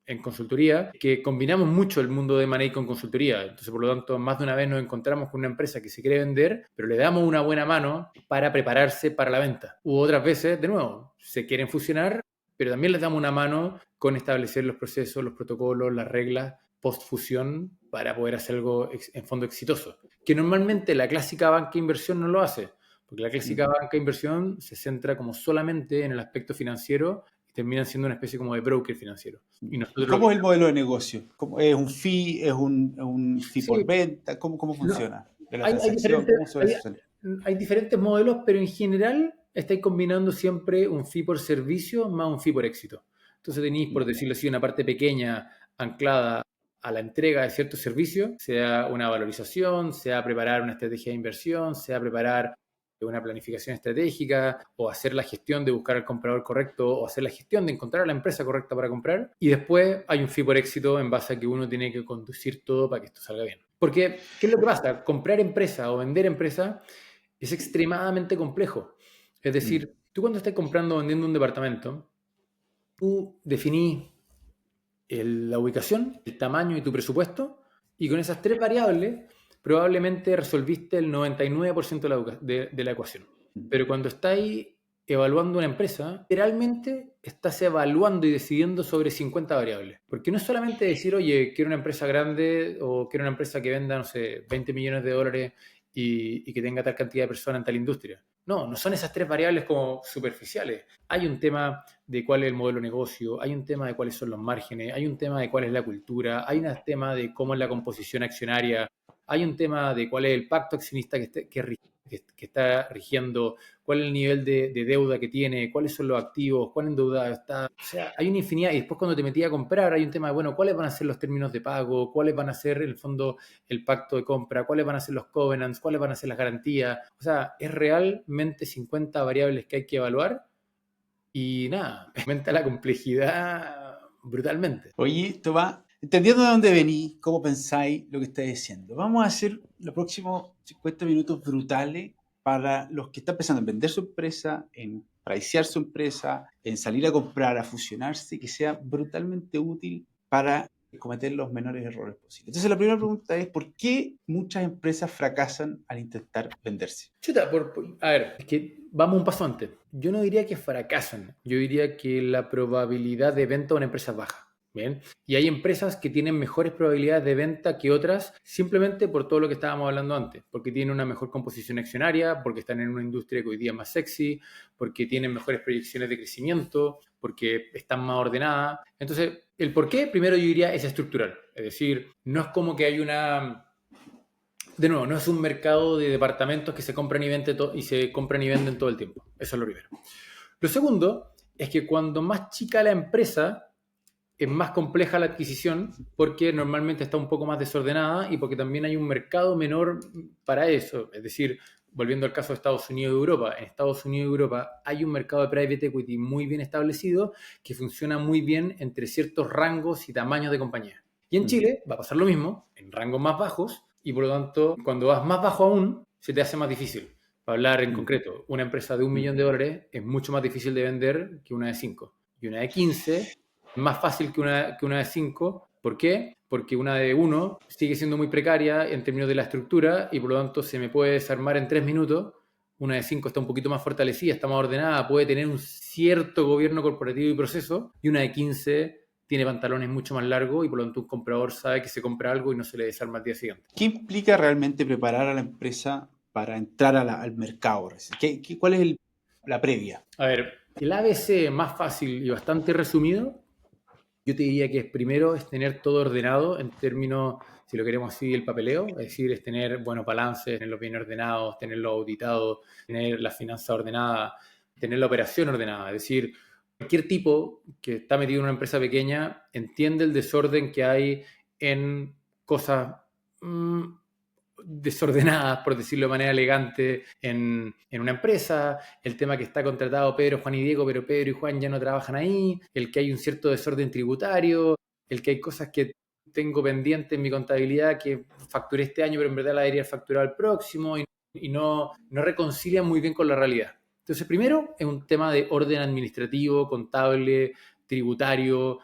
en consultoría, que combinamos mucho el mundo de M&A con consultoría. Entonces, por lo tanto, más de una vez nos encontramos con una empresa que se quiere vender, pero le damos una buena mano para prepararse para la venta. U otras veces, de nuevo, se quieren fusionar, pero también les damos una mano con establecer los procesos, los protocolos, las reglas post-fusión para poder hacer algo en fondo exitoso. Que normalmente la clásica banca de inversión no lo hace, porque la clásica banca de inversión se centra como solamente en el aspecto financiero y terminan siendo una especie como de broker financiero. Y nosotros ¿Cómo es el modelo de negocio? ¿Es un fee? ¿Es un fee por sí, venta? ¿Cómo no, funciona? ¿De la hay, hay transacción? diferentes, ¿Cómo se hay, suele? hay diferentes modelos, pero en general estáis combinando siempre un fee por servicio más un fee por éxito. Entonces tenéis, por decirlo así, una parte pequeña anclada a la entrega de ciertos servicios, sea una valorización, sea preparar una estrategia de inversión, sea preparar una planificación estratégica, o hacer la gestión de buscar al comprador correcto, o hacer la gestión de encontrar a la empresa correcta para comprar. Y después hay un fee por éxito en base a que uno tiene que conducir todo para que esto salga bien. Porque, ¿qué es lo que pasa? Comprar empresa o vender empresa es extremadamente complejo. Es decir, tú cuando estás comprando o vendiendo un departamento, tú definís la ubicación, el tamaño y tu presupuesto, y con esas tres variables probablemente resolviste el 99% de la ecuación. Pero cuando estáis evaluando una empresa, literalmente estás evaluando y decidiendo sobre 50 variables. Porque no es solamente decir, oye, quiero una empresa grande o quiero una empresa que venda, no sé, 20 millones de dólares y que tenga tal cantidad de personas en tal industria. No, no son esas tres variables como superficiales. Hay un tema de cuál es el modelo de negocio, hay un tema de cuáles son los márgenes, hay un tema de cuál es la cultura, hay un tema de cómo es la composición accionaria, hay un tema de cuál es el pacto accionista que está rigiendo, cuál es el nivel de deuda que tiene, cuáles son los activos, cuál endeudado está. O sea, hay una infinidad. Y después cuando te metí a comprar, hay un tema de, bueno, cuáles van a ser los términos de pago, cuáles van a ser, en el fondo, el pacto de compra, cuáles van a ser los covenants, cuáles van a ser las garantías. O sea, es realmente 50 variables que hay que evaluar y nada, aumenta la complejidad brutalmente. Oye, Tomás, entendiendo de dónde venís, cómo pensáis lo que estáis diciendo, vamos a hacer los próximos 50 minutos brutales para los que están pensando en vender su empresa, en pricear su empresa, en salir a comprar, a fusionarse, que sea brutalmente útil para cometer los menores errores posibles. Entonces, la primera pregunta es, ¿por qué muchas empresas fracasan al intentar venderse? Chuta, a ver, es que vamos un paso antes. Yo no diría que fracasan, yo diría que la probabilidad de venta de una empresa es baja. Bien, y hay empresas que tienen mejores probabilidades de venta que otras simplemente por todo lo que estábamos hablando antes, porque tienen una mejor composición accionaria, porque están en una industria que hoy día es más sexy, porque tienen mejores proyecciones de crecimiento, porque están más ordenadas. Entonces, el por qué, primero yo diría, es estructural. Es decir, no es como que hay una... De nuevo, no es un mercado de departamentos que se compran y se compran y venden todo el tiempo. Eso es lo primero. Lo segundo es que cuando más chica la empresa, es más compleja la adquisición porque normalmente está un poco más desordenada y porque también hay un mercado menor para eso. Es decir, volviendo al caso de Estados Unidos y Europa, en Estados Unidos y Europa hay un mercado de private equity muy bien establecido que funciona muy bien entre ciertos rangos y tamaños de compañía. Y en Chile va a pasar lo mismo, en rangos más bajos, y por lo tanto, cuando vas más bajo aún, se te hace más difícil. Para hablar en concreto, una empresa de $1 millón es mucho más difícil de vender que una de 5. Y una de 15 más fácil que una de 5. ¿Por qué? Porque una de 1 sigue siendo muy precaria en términos de la estructura y por lo tanto se me puede desarmar en 3 minutos. Una de 5 está un poquito más fortalecida, está más ordenada, puede tener un cierto gobierno corporativo y proceso. Y una de 15 tiene pantalones mucho más largos y por lo tanto un comprador sabe que se compra algo y no se le desarma al día siguiente. ¿Qué implica realmente preparar a la empresa para entrar al mercado? ¿Cuál es la previa? A ver, el ABC más fácil y bastante resumido, yo te diría que primero es tener todo ordenado en términos, si lo queremos así, el papeleo, es decir, es tener buenos balances, tenerlos bien ordenados, tenerlos auditados, tener la finanza ordenada, tener la operación ordenada. Es decir, cualquier tipo que está metido en una empresa pequeña entiende el desorden que hay en cosas desordenadas, por decirlo de manera elegante, en una empresa, el tema que está contratado Pedro, Juan y Diego, pero Pedro y Juan ya no trabajan ahí, el que hay un cierto desorden tributario, el que hay cosas que tengo pendiente en mi contabilidad que facturé este año, pero en verdad la debería facturar el próximo y no reconcilian muy bien con la realidad. Entonces, primero es un tema de orden administrativo, contable, tributario,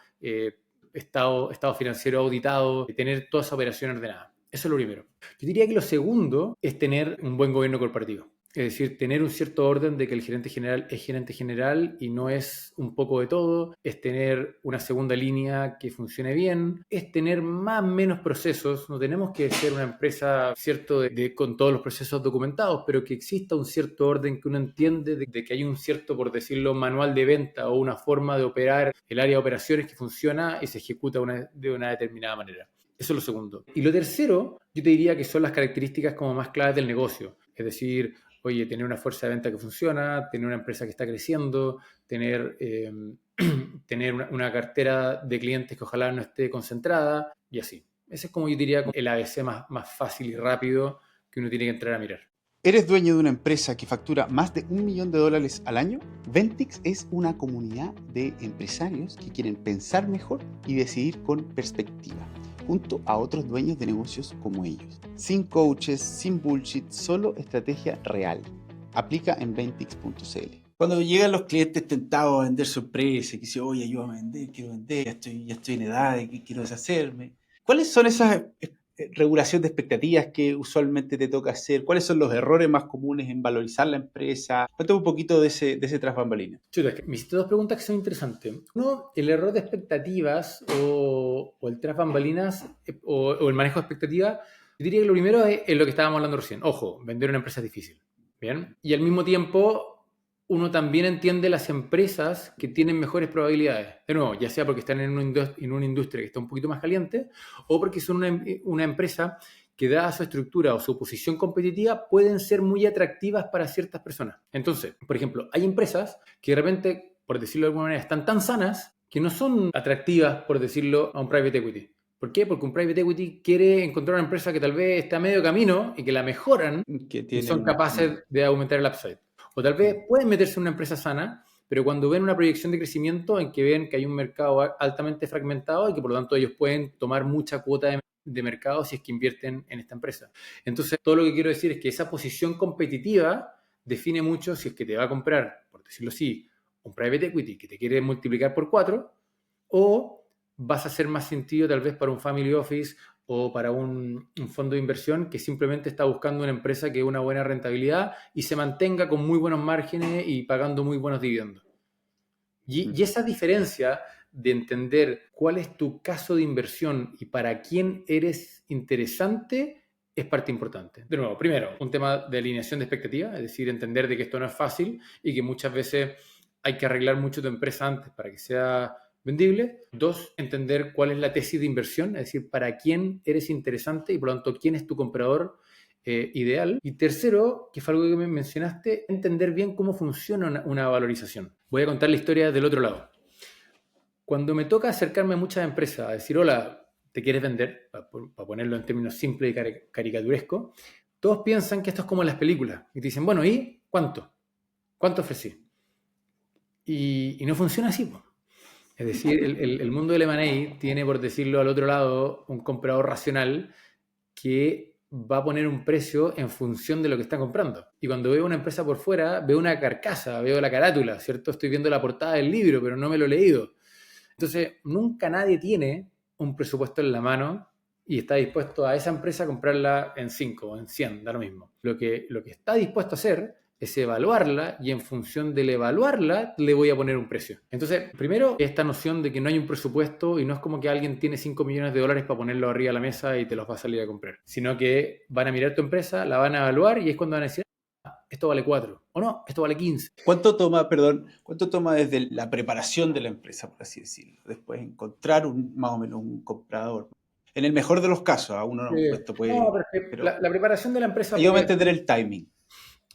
estado financiero auditado, tener toda esa operación ordenada. Eso es lo primero. Yo diría que lo segundo es tener un buen gobierno corporativo. Es decir, tener un cierto orden de que el gerente general es gerente general y no es un poco de todo, es tener una segunda línea que funcione bien, es tener más o menos procesos. No tenemos que ser una empresa, cierto, con todos los procesos documentados, pero que exista un cierto orden que uno entiende de que hay un cierto, por decirlo, manual de venta o una forma de operar el área de operaciones que funciona y se ejecuta de una determinada manera. Eso es lo segundo. Y lo tercero, yo te diría que son las características como más claves del negocio. Es decir, oye, tener una fuerza de venta que funciona, tener una empresa que está creciendo, tener una cartera de clientes que ojalá no esté concentrada y así. Ese es como yo diría el ABC más fácil y rápido que uno tiene que entrar a mirar. ¿Eres dueño de una empresa que factura más de $1 millón al año? Ventix es una comunidad de empresarios que quieren pensar mejor y decidir con perspectiva, junto a otros dueños de negocios como ellos. Sin coaches, sin bullshit, solo estrategia real. Aplica en ventix.cl. Cuando llegan los clientes tentados a vender su empresa, que dicen, oye, ayúdame a vender, quiero vender, ya estoy en edad de que quiero deshacerme. ¿Cuáles son esas regulación de expectativas que usualmente te toca hacer? ¿Cuáles son los errores más comunes en valorizar la empresa? Cuéntame un poquito de ese tras bambalinas. Chuta, me hiciste dos preguntas que son interesantes. Uno, el error de expectativas o el tras bambalinas o el manejo de expectativas. Yo diría que lo primero es lo que estábamos hablando recién. Ojo, vender una empresa es difícil. ¿Bien? Y al mismo tiempo, uno también entiende las empresas que tienen mejores probabilidades. De nuevo, ya sea porque están en una industria que está un poquito más caliente o porque son una empresa que dada su estructura o su posición competitiva pueden ser muy atractivas para ciertas personas. Entonces, por ejemplo, hay empresas que de repente, por decirlo de alguna manera, están tan sanas que no son atractivas, por decirlo, a un private equity. ¿Por qué? Porque un private equity quiere encontrar una empresa que tal vez está a medio camino y que la mejoran y son capaces de aumentar el upside. O tal vez pueden meterse en una empresa sana, pero cuando ven una proyección de crecimiento en que ven que hay un mercado altamente fragmentado y que por lo tanto ellos pueden tomar mucha cuota de mercado si es que invierten en esta empresa. Entonces, todo lo que quiero decir es que esa posición competitiva define mucho si es que te va a comprar, por decirlo así, un private equity que te quiere multiplicar por 4 o vas a hacer más sentido tal vez para un family office o para un fondo de inversión que simplemente está buscando una empresa que dé una buena rentabilidad y se mantenga con muy buenos márgenes y pagando muy buenos dividendos. Y esa diferencia de entender cuál es tu caso de inversión y para quién eres interesante es parte importante. De nuevo, primero, un tema de alineación de expectativas, es decir, entender de que esto no es fácil y que muchas veces hay que arreglar mucho tu empresa antes para que sea vendible. Dos, entender cuál es la tesis de inversión, es decir, para quién eres interesante y por lo tanto quién es tu comprador ideal. Y tercero, que fue algo que me mencionaste, entender bien cómo funciona una valorización. Voy a contar la historia del otro lado. Cuando me toca acercarme a muchas empresas a decir, hola, ¿te quieres vender? Para ponerlo en términos simples y caricaturescos, todos piensan que esto es como en las películas. Y te dicen, bueno, ¿y cuánto? ¿Cuánto ofrecí? Y no funciona así, po. Es decir, el mundo del M&A tiene, por decirlo al otro lado, un comprador racional que va a poner un precio en función de lo que está comprando. Y cuando veo una empresa por fuera, veo una carcasa, veo la carátula, ¿cierto? Estoy viendo la portada del libro, pero no me lo he leído. Entonces, nunca nadie tiene un presupuesto en la mano y está dispuesto a esa empresa a comprarla en 5 o en 100, da lo mismo. Lo que está dispuesto a hacer es evaluarla y en función del evaluarla le voy a poner un precio. Entonces, primero, esta noción de que no hay un presupuesto y no es como que alguien tiene 5 millones de dólares para ponerlo arriba de la mesa y te los va a salir a comprar, sino que van a mirar tu empresa, la van a evaluar y es cuando van a decir, esto vale 4 o no, esto vale 15. ¿Cuánto toma desde la preparación de la empresa, por así decirlo? Después encontrar más o menos un comprador. En el mejor de los casos, a uno no, esto No, puede, pero pero la preparación de la empresa ayúdame a puede... entender el timing.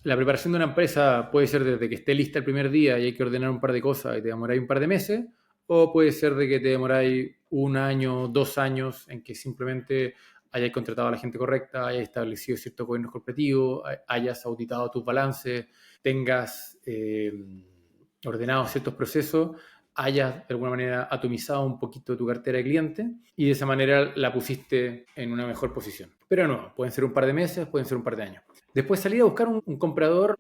La preparación de una empresa puede ser desde que esté lista el primer día y hay que ordenar un par de cosas y te demoráis un par de meses, o puede ser de que te demoráis 1 año, 2 años en que simplemente hayas contratado a la gente correcta, hayas establecido ciertos gobiernos corporativos, hayas auditado tus balances, tengas ordenado ciertos procesos, hayas de alguna manera atomizado un poquito tu cartera de clientes y de esa manera la pusiste en una mejor posición. Pero no, pueden ser un par de meses, pueden ser un par de años. Después salir a buscar un comprador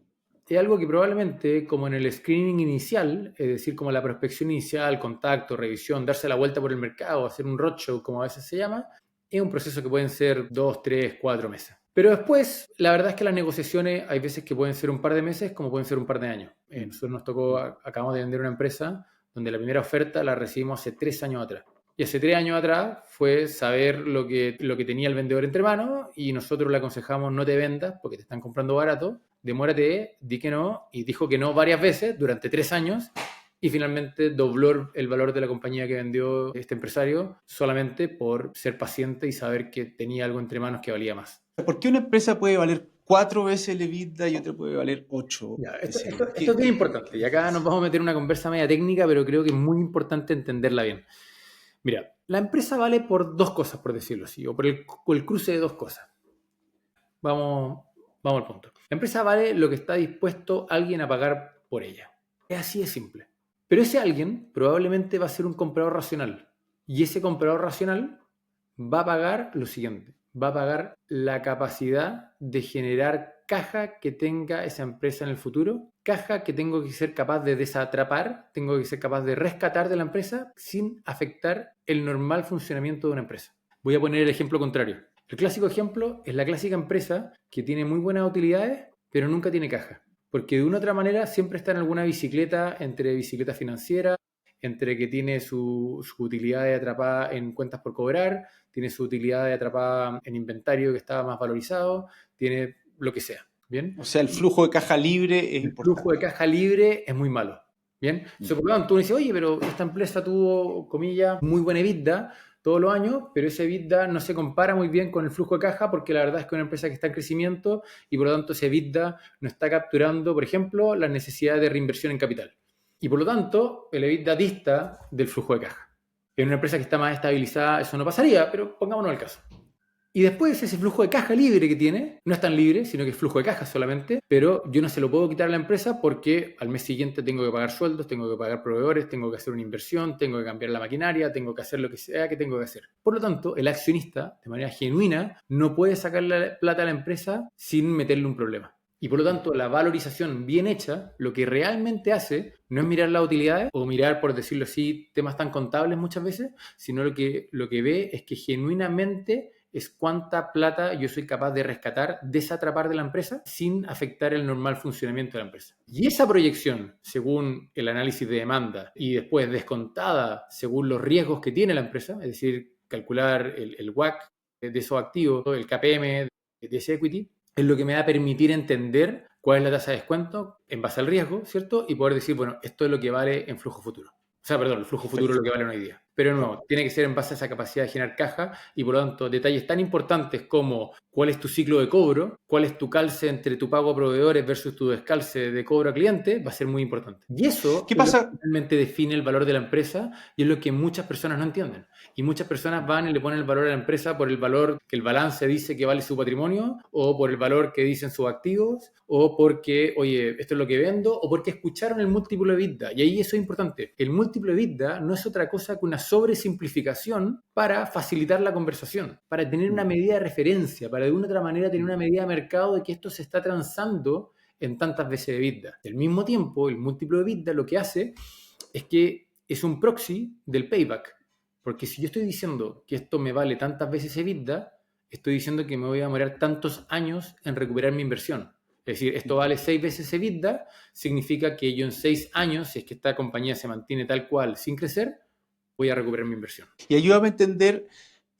es algo que probablemente, como en el screening inicial, es decir, como la prospección inicial, contacto, revisión, darse la vuelta por el mercado, hacer un roadshow, como a veces se llama, es un proceso que pueden ser 2, 3, 4 meses. Pero después, la verdad es que las negociaciones hay veces que pueden ser un par de meses como pueden ser un par de años. Nosotros nos tocó, acabamos de vender una empresa donde la primera oferta la recibimos hace 3 años atrás. Y hace 3 años atrás fue saber lo que tenía el vendedor entre manos y nosotros le aconsejamos no te vendas porque te están comprando barato, demórate, di que no, y dijo que no varias veces durante 3 años y finalmente dobló el valor de la compañía que vendió este empresario solamente por ser paciente y saber que tenía algo entre manos que valía más. ¿Por qué una empresa puede valer 4 veces el EBITDA y otra puede valer 8 Ya, veces el esto es bien importante y acá nos vamos a meter en una conversa media técnica, pero creo que es muy importante entenderla bien. Mira, la empresa vale por 2 cosas, por decirlo así, o por el cruce de 2 cosas. Vamos al punto. La empresa vale lo que está dispuesto alguien a pagar por ella. Es así de simple. Pero ese alguien probablemente va a ser un comprador racional. Y ese comprador racional va a pagar lo siguiente. Va a pagar la capacidad de generar caja que tenga esa empresa en el futuro. Caja que tengo que ser capaz de desatrapar, tengo que ser capaz de rescatar de la empresa sin afectar el normal funcionamiento de una empresa. Voy a poner el ejemplo contrario. El clásico ejemplo es la clásica empresa que tiene muy buenas utilidades, pero nunca tiene caja. Porque de una u otra manera siempre está en alguna bicicleta, entre bicicleta financiera, entre que tiene su utilidad de atrapada en cuentas por cobrar, tiene su utilidad de atrapada en inventario que está más valorizado, tiene lo que sea. ¿Bien? O sea, el flujo de caja libre es El flujo de importante. caja libre es muy malo. ¿Bien? Entonces, por lo tanto, uno dice, oye, pero esta empresa tuvo, comillas, muy buena EBITDA todos los años, pero ese EBITDA no se compara muy bien con el flujo de caja porque la verdad es que es una empresa que está en crecimiento y por lo tanto ese EBITDA no está capturando, por ejemplo, las necesidades de reinversión en capital. Y por lo tanto, el EBITDA dista del flujo de caja. En una empresa que está más estabilizada eso no pasaría, pero pongámonos al caso. Y después ese flujo de caja libre que tiene, no es tan libre, sino que es flujo de caja solamente, pero yo no se lo puedo quitar a la empresa porque al mes siguiente tengo que pagar sueldos, tengo que pagar proveedores, tengo que hacer una inversión, tengo que cambiar la maquinaria, tengo que hacer lo que sea que tengo que hacer. Por lo tanto, el accionista, de manera genuina, no puede sacarle plata a la empresa sin meterle un problema. Y por lo tanto, la valorización bien hecha, lo que realmente hace, no es mirar las utilidades o mirar, por decirlo así, temas tan contables muchas veces, sino lo que ve es que genuinamente es cuánta plata yo soy capaz de rescatar, desatrapar de la empresa sin afectar el normal funcionamiento de la empresa. Y esa proyección, según el análisis de demanda y después descontada según los riesgos que tiene la empresa, es decir, calcular el WACC de esos activos, el KPM de ese equity, es lo que me va a permitir entender cuál es la tasa de descuento en base al riesgo, ¿cierto? Y poder decir, bueno, esto es lo que vale en flujo futuro. O sea, perdón, el flujo futuro es lo que vale hoy día. Pero de nuevo, tiene que ser en base a esa capacidad de generar caja y por lo tanto detalles tan importantes como cuál es tu ciclo de cobro, cuál es tu calce entre tu pago a proveedores versus tu descalce de cobro a cliente, va a ser muy importante. Y eso ¿Qué es lo que pasa? realmente define el valor de la empresa y es lo que muchas personas no entienden. Y muchas personas van y le ponen el valor a la empresa por el valor que el balance dice que vale su patrimonio o por el valor que dicen sus activos o porque, oye, esto es lo que vendo o porque escucharon el múltiplo de EBITDA. Y ahí eso es importante. El múltiplo de EBITDA no es otra cosa que una sobresimplificación para facilitar la conversación, para tener una medida de referencia, para de una otra manera tener una medida de mercado de que esto se está transando en tantas veces de EBITDA. Al mismo tiempo, el múltiplo de EBITDA lo que hace es que es un proxy del payback. Porque si yo estoy diciendo que esto me vale tantas veces EBITDA, estoy diciendo que me voy a demorar tantos años en recuperar mi inversión. Es decir, esto vale 6 veces EBITDA, significa que yo en 6 años, si es que esta compañía se mantiene tal cual sin crecer, voy a recuperar mi inversión. Y ayúdame a entender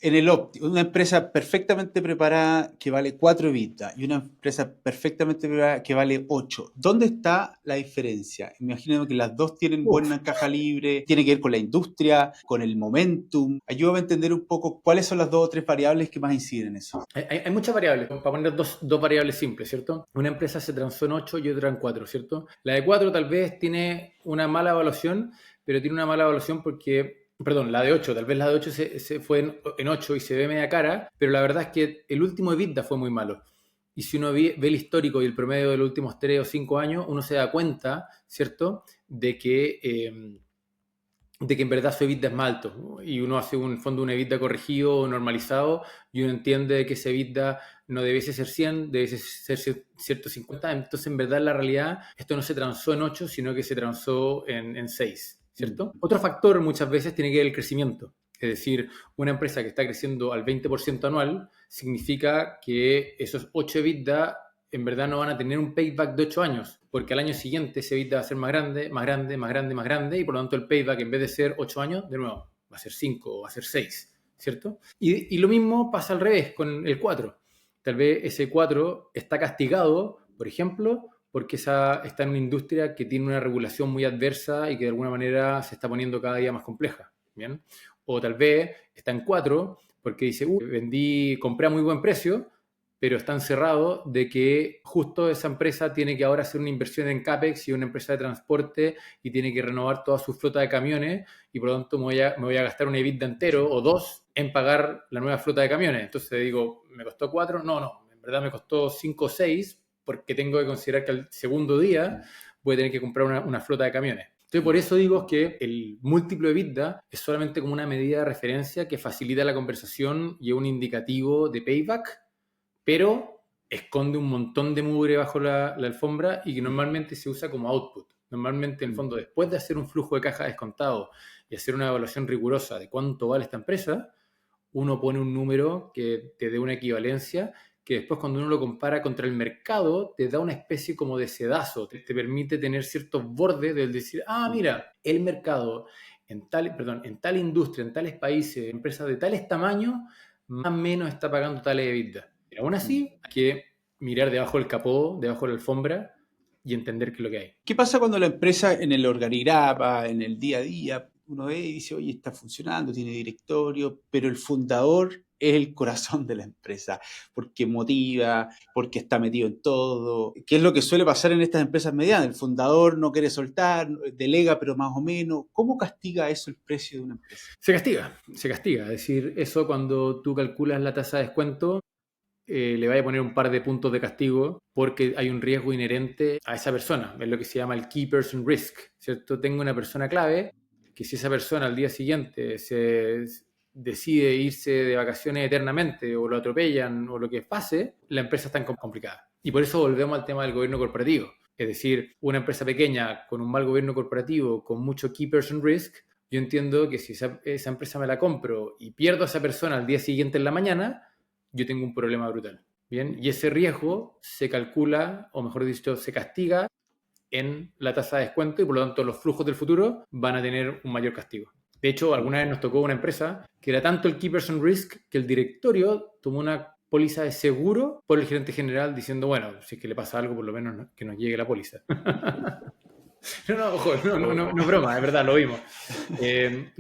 en el óptimo, una empresa perfectamente preparada que vale 4 EBITDA y una empresa perfectamente preparada que vale 8. ¿Dónde está la diferencia? Imagino que las dos tienen Uf, buena caja libre, tiene que ver con la industria, con el momentum. Ayúdame a entender un poco cuáles son las 2 o 3 variables que más inciden en eso. hay muchas variables, para poner dos variables simples, ¿cierto? Una empresa se transó en 8 y otra en 4, ¿cierto? La de 4 tal vez tiene una mala evaluación, pero tiene una mala evaluación porque, perdón, la de 8, tal vez la de 8 se fue en 8 y se ve media cara, pero la verdad es que el último EBITDA fue muy malo. Y si uno ve el histórico y el promedio de los últimos 3 o 5 años, uno se da cuenta, ¿cierto?, de que en verdad su EBITDA es más alto, ¿no? Y uno hace un fondo un EBITDA corregido o normalizado y uno entiende que ese EBITDA no debiese ser 100, debiese ser 150. Entonces, en verdad, en la realidad, esto no se transó en 8, sino que se transó en 6, ¿cierto? Otro factor muchas veces tiene que ver el crecimiento. Es decir, una empresa que está creciendo al 20% anual significa que esos 8 EBITDA en verdad no van a tener un payback de 8 años, porque al año siguiente ese EBITDA va a ser más grande, más grande, más grande, más grande, y por lo tanto el payback en vez de ser 8 años, de nuevo, va a ser 5 o va a ser 6, ¿cierto? Y lo mismo pasa al revés con el 4. Tal vez ese 4 está castigado, por ejemplo, porque está en una industria que tiene una regulación muy adversa y que de alguna manera se está poniendo cada día más compleja, ¿bien? O tal vez está en 4 porque dice, compré a muy buen precio, pero está encerrado de que justo esa empresa tiene que ahora hacer una inversión en CAPEX y una empresa de transporte y tiene que renovar toda su flota de camiones y por lo tanto me voy a gastar un EBITDA entero o 2 en pagar la nueva flota de camiones. Entonces digo, ¿me costó 4? No, en verdad me costó 5 o 6 porque tengo que considerar que al segundo día voy a tener que comprar una flota de camiones. Entonces, por eso digo que el múltiplo de EBITDA es solamente como una medida de referencia que facilita la conversación y es un indicativo de payback, pero esconde un montón de mugre bajo la alfombra y que normalmente se usa como output. Normalmente, en el fondo, después de hacer un flujo de caja descontado y hacer una evaluación rigurosa de cuánto vale esta empresa, uno pone un número que te dé una equivalencia, que después cuando uno lo compara contra el mercado, te da una especie como de sedazo, te permite tener ciertos bordes del decir, mira, el mercado en tal industria, en tales países, empresas de tales tamaños, más o menos está pagando tales EBITDA. Pero aún así, hay que mirar debajo del capó, debajo de la alfombra y entender qué es lo que hay. ¿Qué pasa cuando la empresa en el organigrama, en el día a día, uno ve y dice, oye, está funcionando, tiene directorio, pero el fundador es el corazón de la empresa, porque motiva, porque está metido en todo? ¿Qué es lo que suele pasar en estas empresas medianas? El fundador no quiere soltar, delega, pero más o menos. ¿Cómo castiga eso el precio de una empresa? Se castiga. Es decir, eso cuando tú calculas la tasa de descuento, le vaya a poner un par de puntos de castigo porque hay un riesgo inherente a esa persona. Es lo que se llama el key person risk, ¿cierto? Tengo una persona clave que si esa persona al día siguiente se decide irse de vacaciones eternamente o lo atropellan o lo que pase, la empresa está complicada. Y por eso volvemos al tema del gobierno corporativo. Es decir, una empresa pequeña con un mal gobierno corporativo, con mucho key person risk, yo entiendo que si esa empresa me la compro y pierdo a esa persona al día siguiente en la mañana, yo tengo un problema brutal. Bien, y ese riesgo se calcula, o mejor dicho, se castiga en la tasa de descuento y por lo tanto los flujos del futuro van a tener un mayor castigo. De hecho, alguna vez nos tocó una empresa que era tanto el key person risk que el directorio tomó una póliza de seguro por el gerente general diciendo, bueno, si es que le pasa algo, por lo menos que nos llegue la póliza. Ojo, no es broma, es verdad, lo vimos.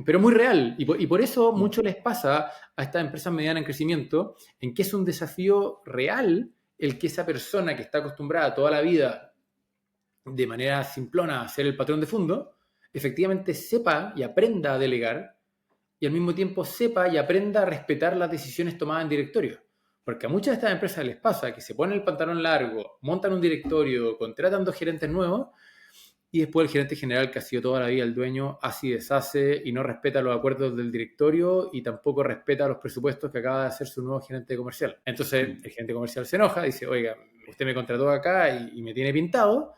Pero muy real. Y por eso mucho les pasa a estas empresas medianas en crecimiento, en que es un desafío real el que esa persona que está acostumbrada toda la vida de manera simplona a ser el patrón de fondo, efectivamente sepa y aprenda a delegar y al mismo tiempo sepa y aprenda a respetar las decisiones tomadas en directorio. Porque a muchas de estas empresas les pasa que se ponen el pantalón largo, montan un directorio, contratan 2 gerentes nuevos y después el gerente general, que ha sido toda la vida el dueño, así deshace y no respeta los acuerdos del directorio y tampoco respeta los presupuestos que acaba de hacer su nuevo gerente comercial. Entonces el gerente comercial se enoja, dice, oiga, usted me contrató acá y me tiene pintado.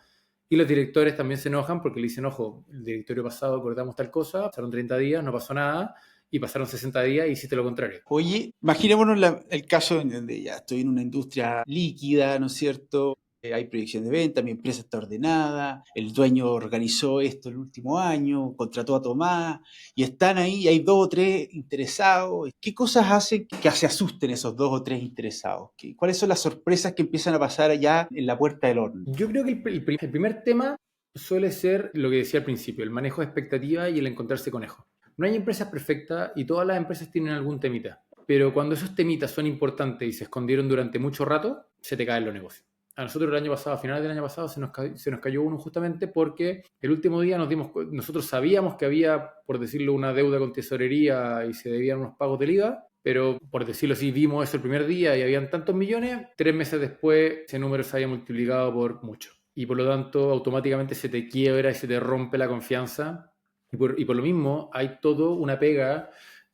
Y los directores también se enojan porque le dicen, ojo, el directorio pasado acordamos tal cosa, pasaron 30 días, no pasó nada, y pasaron 60 días y hiciste lo contrario. Oye, imaginémonos el caso en donde ya estoy en una industria líquida, ¿no es cierto? Hay proyección de venta, mi empresa está ordenada, el dueño organizó esto el último año, contrató a Tomás, y están ahí, y hay 2 o 3 interesados. ¿Qué cosas hacen que se asusten esos 2 o 3 interesados? ¿Cuáles son las sorpresas que empiezan a pasar allá en la puerta del horno? Yo creo que el primer tema suele ser lo que decía al principio, el manejo de expectativas y el encontrarse conejo. No hay empresas perfectas y todas las empresas tienen algún temita, pero cuando esos temitas son importantes y se escondieron durante mucho rato, se te caen los negocios. A nosotros el año pasado, a finales del año pasado, se nos cayó uno justamente porque el último día nosotros sabíamos que había, por decirlo, una deuda con tesorería y se debían unos pagos del IVA, pero por decirlo así, vimos eso el primer día y habían tantos millones, 3 meses después ese número se había multiplicado por mucho. Y por lo tanto, automáticamente se te quiebra y se te rompe la confianza. Y por lo mismo, hay todo una pega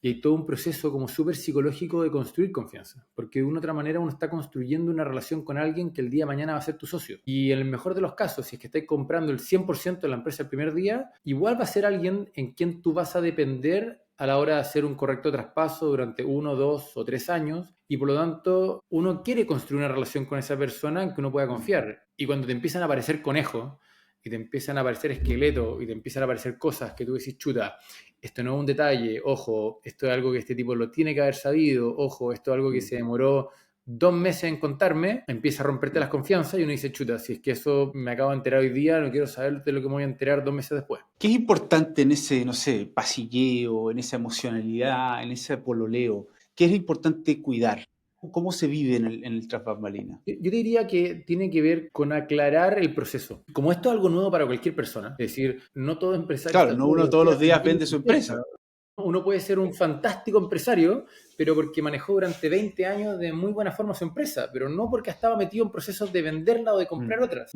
y hay todo un proceso como súper psicológico de construir confianza. Porque de una u otra manera uno está construyendo una relación con alguien que el día de mañana va a ser tu socio. Y en el mejor de los casos, si es que estáis comprando el 100% de la empresa el primer día, igual va a ser alguien en quien tú vas a depender a la hora de hacer un correcto traspaso durante 1, 2 o 3 años. Y por lo tanto, uno quiere construir una relación con esa persona en que uno pueda confiar. Y cuando te empiezan a aparecer conejos, y te empiezan a aparecer esqueletos y te empiezan a aparecer cosas que tú decís, chuta, esto no es un detalle, ojo, esto es algo que este tipo lo tiene que haber sabido, ojo, esto es algo que se demoró 2 meses en contarme, empieza a romperte las confianzas y uno dice, chuta, si es que eso me acabo de enterar hoy día, no quiero saber de lo que me voy a enterar 2 meses después. ¿Qué es importante en ese, no sé, pasilleo, en esa emocionalidad, en ese pololeo? ¿Qué es importante cuidar? ¿Cómo se vive en el tras bambalinas? Yo te diría que tiene que ver con aclarar el proceso. Como esto es algo nuevo para cualquier persona, es decir, no todo empresario Claro, está no todos uno los todos días los días vendiendo vende su su empresa. empresa. Uno puede ser un fantástico empresario, pero porque manejó durante 20 años de muy buena forma su empresa, pero no porque estaba metido en procesos de venderla o de comprar otras.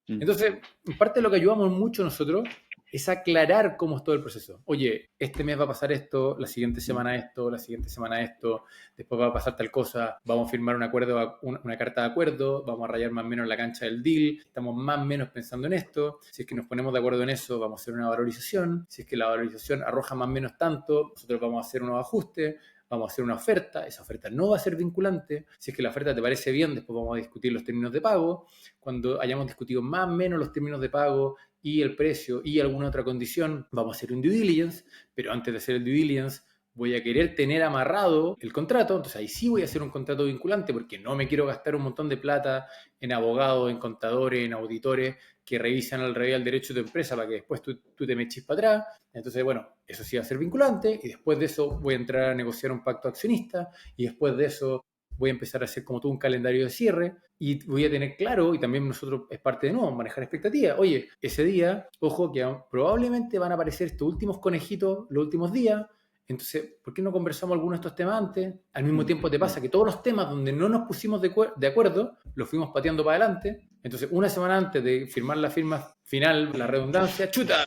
Entonces, parte de lo que ayudamos mucho nosotros es aclarar cómo es todo el proceso. Oye, este mes va a pasar esto, la siguiente semana esto, la siguiente semana esto, después va a pasar tal cosa, vamos a firmar un acuerdo, una carta de acuerdo, vamos a rayar más o menos la cancha del deal, estamos más o menos pensando en esto, si es que nos ponemos de acuerdo en eso, vamos a hacer una valorización, si es que la valorización arroja más o menos tanto, nosotros vamos a hacer unos ajustes, vamos a hacer una oferta, esa oferta no va a ser vinculante, si es que la oferta te parece bien, después vamos a discutir los términos de pago, cuando hayamos discutido más o menos los términos de pago y el precio y alguna otra condición, vamos a hacer un due diligence, pero antes de hacer el due diligence voy a querer tener amarrado el contrato, entonces ahí sí voy a hacer un contrato vinculante porque no me quiero gastar un montón de plata en abogados, en contadores, en auditores que revisan al revés el derecho de tu empresa para que después tú te me eches para atrás. Entonces, bueno, eso sí va a ser vinculante y después de eso voy a entrar a negociar un pacto accionista y después de eso voy a empezar a hacer como tú un calendario de cierre y voy a tener claro, y también nosotros es parte de nuevo, manejar expectativas. Oye, ese día, ojo, que probablemente van a aparecer estos últimos conejitos los últimos días, entonces, ¿por qué no conversamos algunos de estos temas antes? Al mismo tiempo te pasa que todos los temas donde no nos pusimos de acuerdo, los fuimos pateando para adelante. Entonces, una semana antes de firmar la firma final, la redundancia, chuta,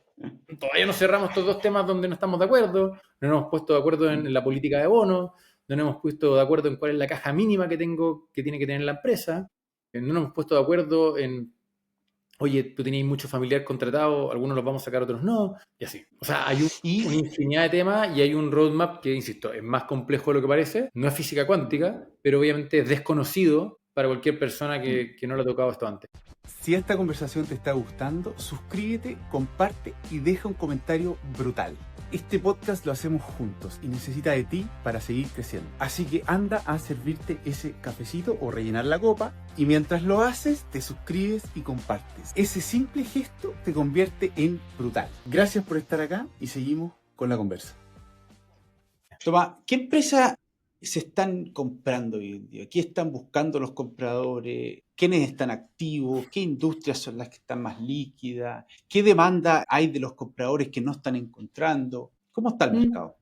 todavía no cerramos estos 2 temas donde no estamos de acuerdo, no nos hemos puesto de acuerdo en la política de bonos, no nos hemos puesto de acuerdo en cuál es la caja mínima que tiene que tener la empresa, no nos hemos puesto de acuerdo en oye, tú tenías mucho familiar contratado, algunos los vamos a sacar, otros no, y así. O sea, hay una Y infinidad de temas y hay un roadmap que, insisto, es más complejo de lo que parece, no es física cuántica, pero obviamente es desconocido para cualquier persona que no le ha tocado esto antes. si esta conversación te está gustando, suscríbete, comparte y deja un comentario brutal. Este podcast lo hacemos juntos y necesita de ti para seguir creciendo. Así que anda a servirte ese cafecito o rellenar la copa y mientras lo haces te suscribes y compartes. Ese simple gesto te convierte en brutal. Gracias por estar acá y seguimos con la conversa. Tomás, ¿qué empresa se están comprando hoy en día? ¿Qué están buscando los compradores? ¿Quiénes están activos? ¿Qué industrias son las que están más líquidas? ¿Qué demanda hay de los compradores que no están encontrando? ¿Cómo está el mercado?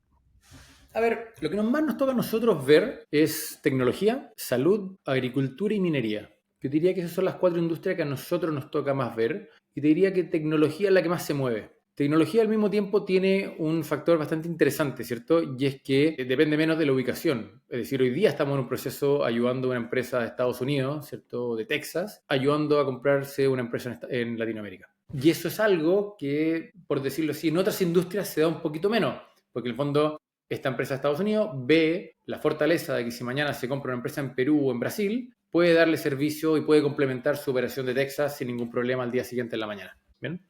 A ver, lo que más nos toca a nosotros ver es tecnología, salud, agricultura y minería. Yo diría que esas son las 4 industrias que a nosotros nos toca más ver y te diría que tecnología es la que más se mueve. Tecnología al mismo tiempo tiene un factor bastante interesante, ¿cierto? Y es que depende menos de la ubicación. Es decir, hoy día estamos en un proceso ayudando a una empresa de Estados Unidos, ¿cierto? De Texas, ayudando a comprarse una empresa en Latinoamérica. Y eso es algo que, por decirlo así, en otras industrias se da un poquito menos, porque en el fondo esta empresa de Estados Unidos ve la fortaleza de que si mañana se compra una empresa en Perú o en Brasil, puede darle servicio y puede complementar su operación de Texas sin ningún problema al día siguiente en la mañana. ¿Bien?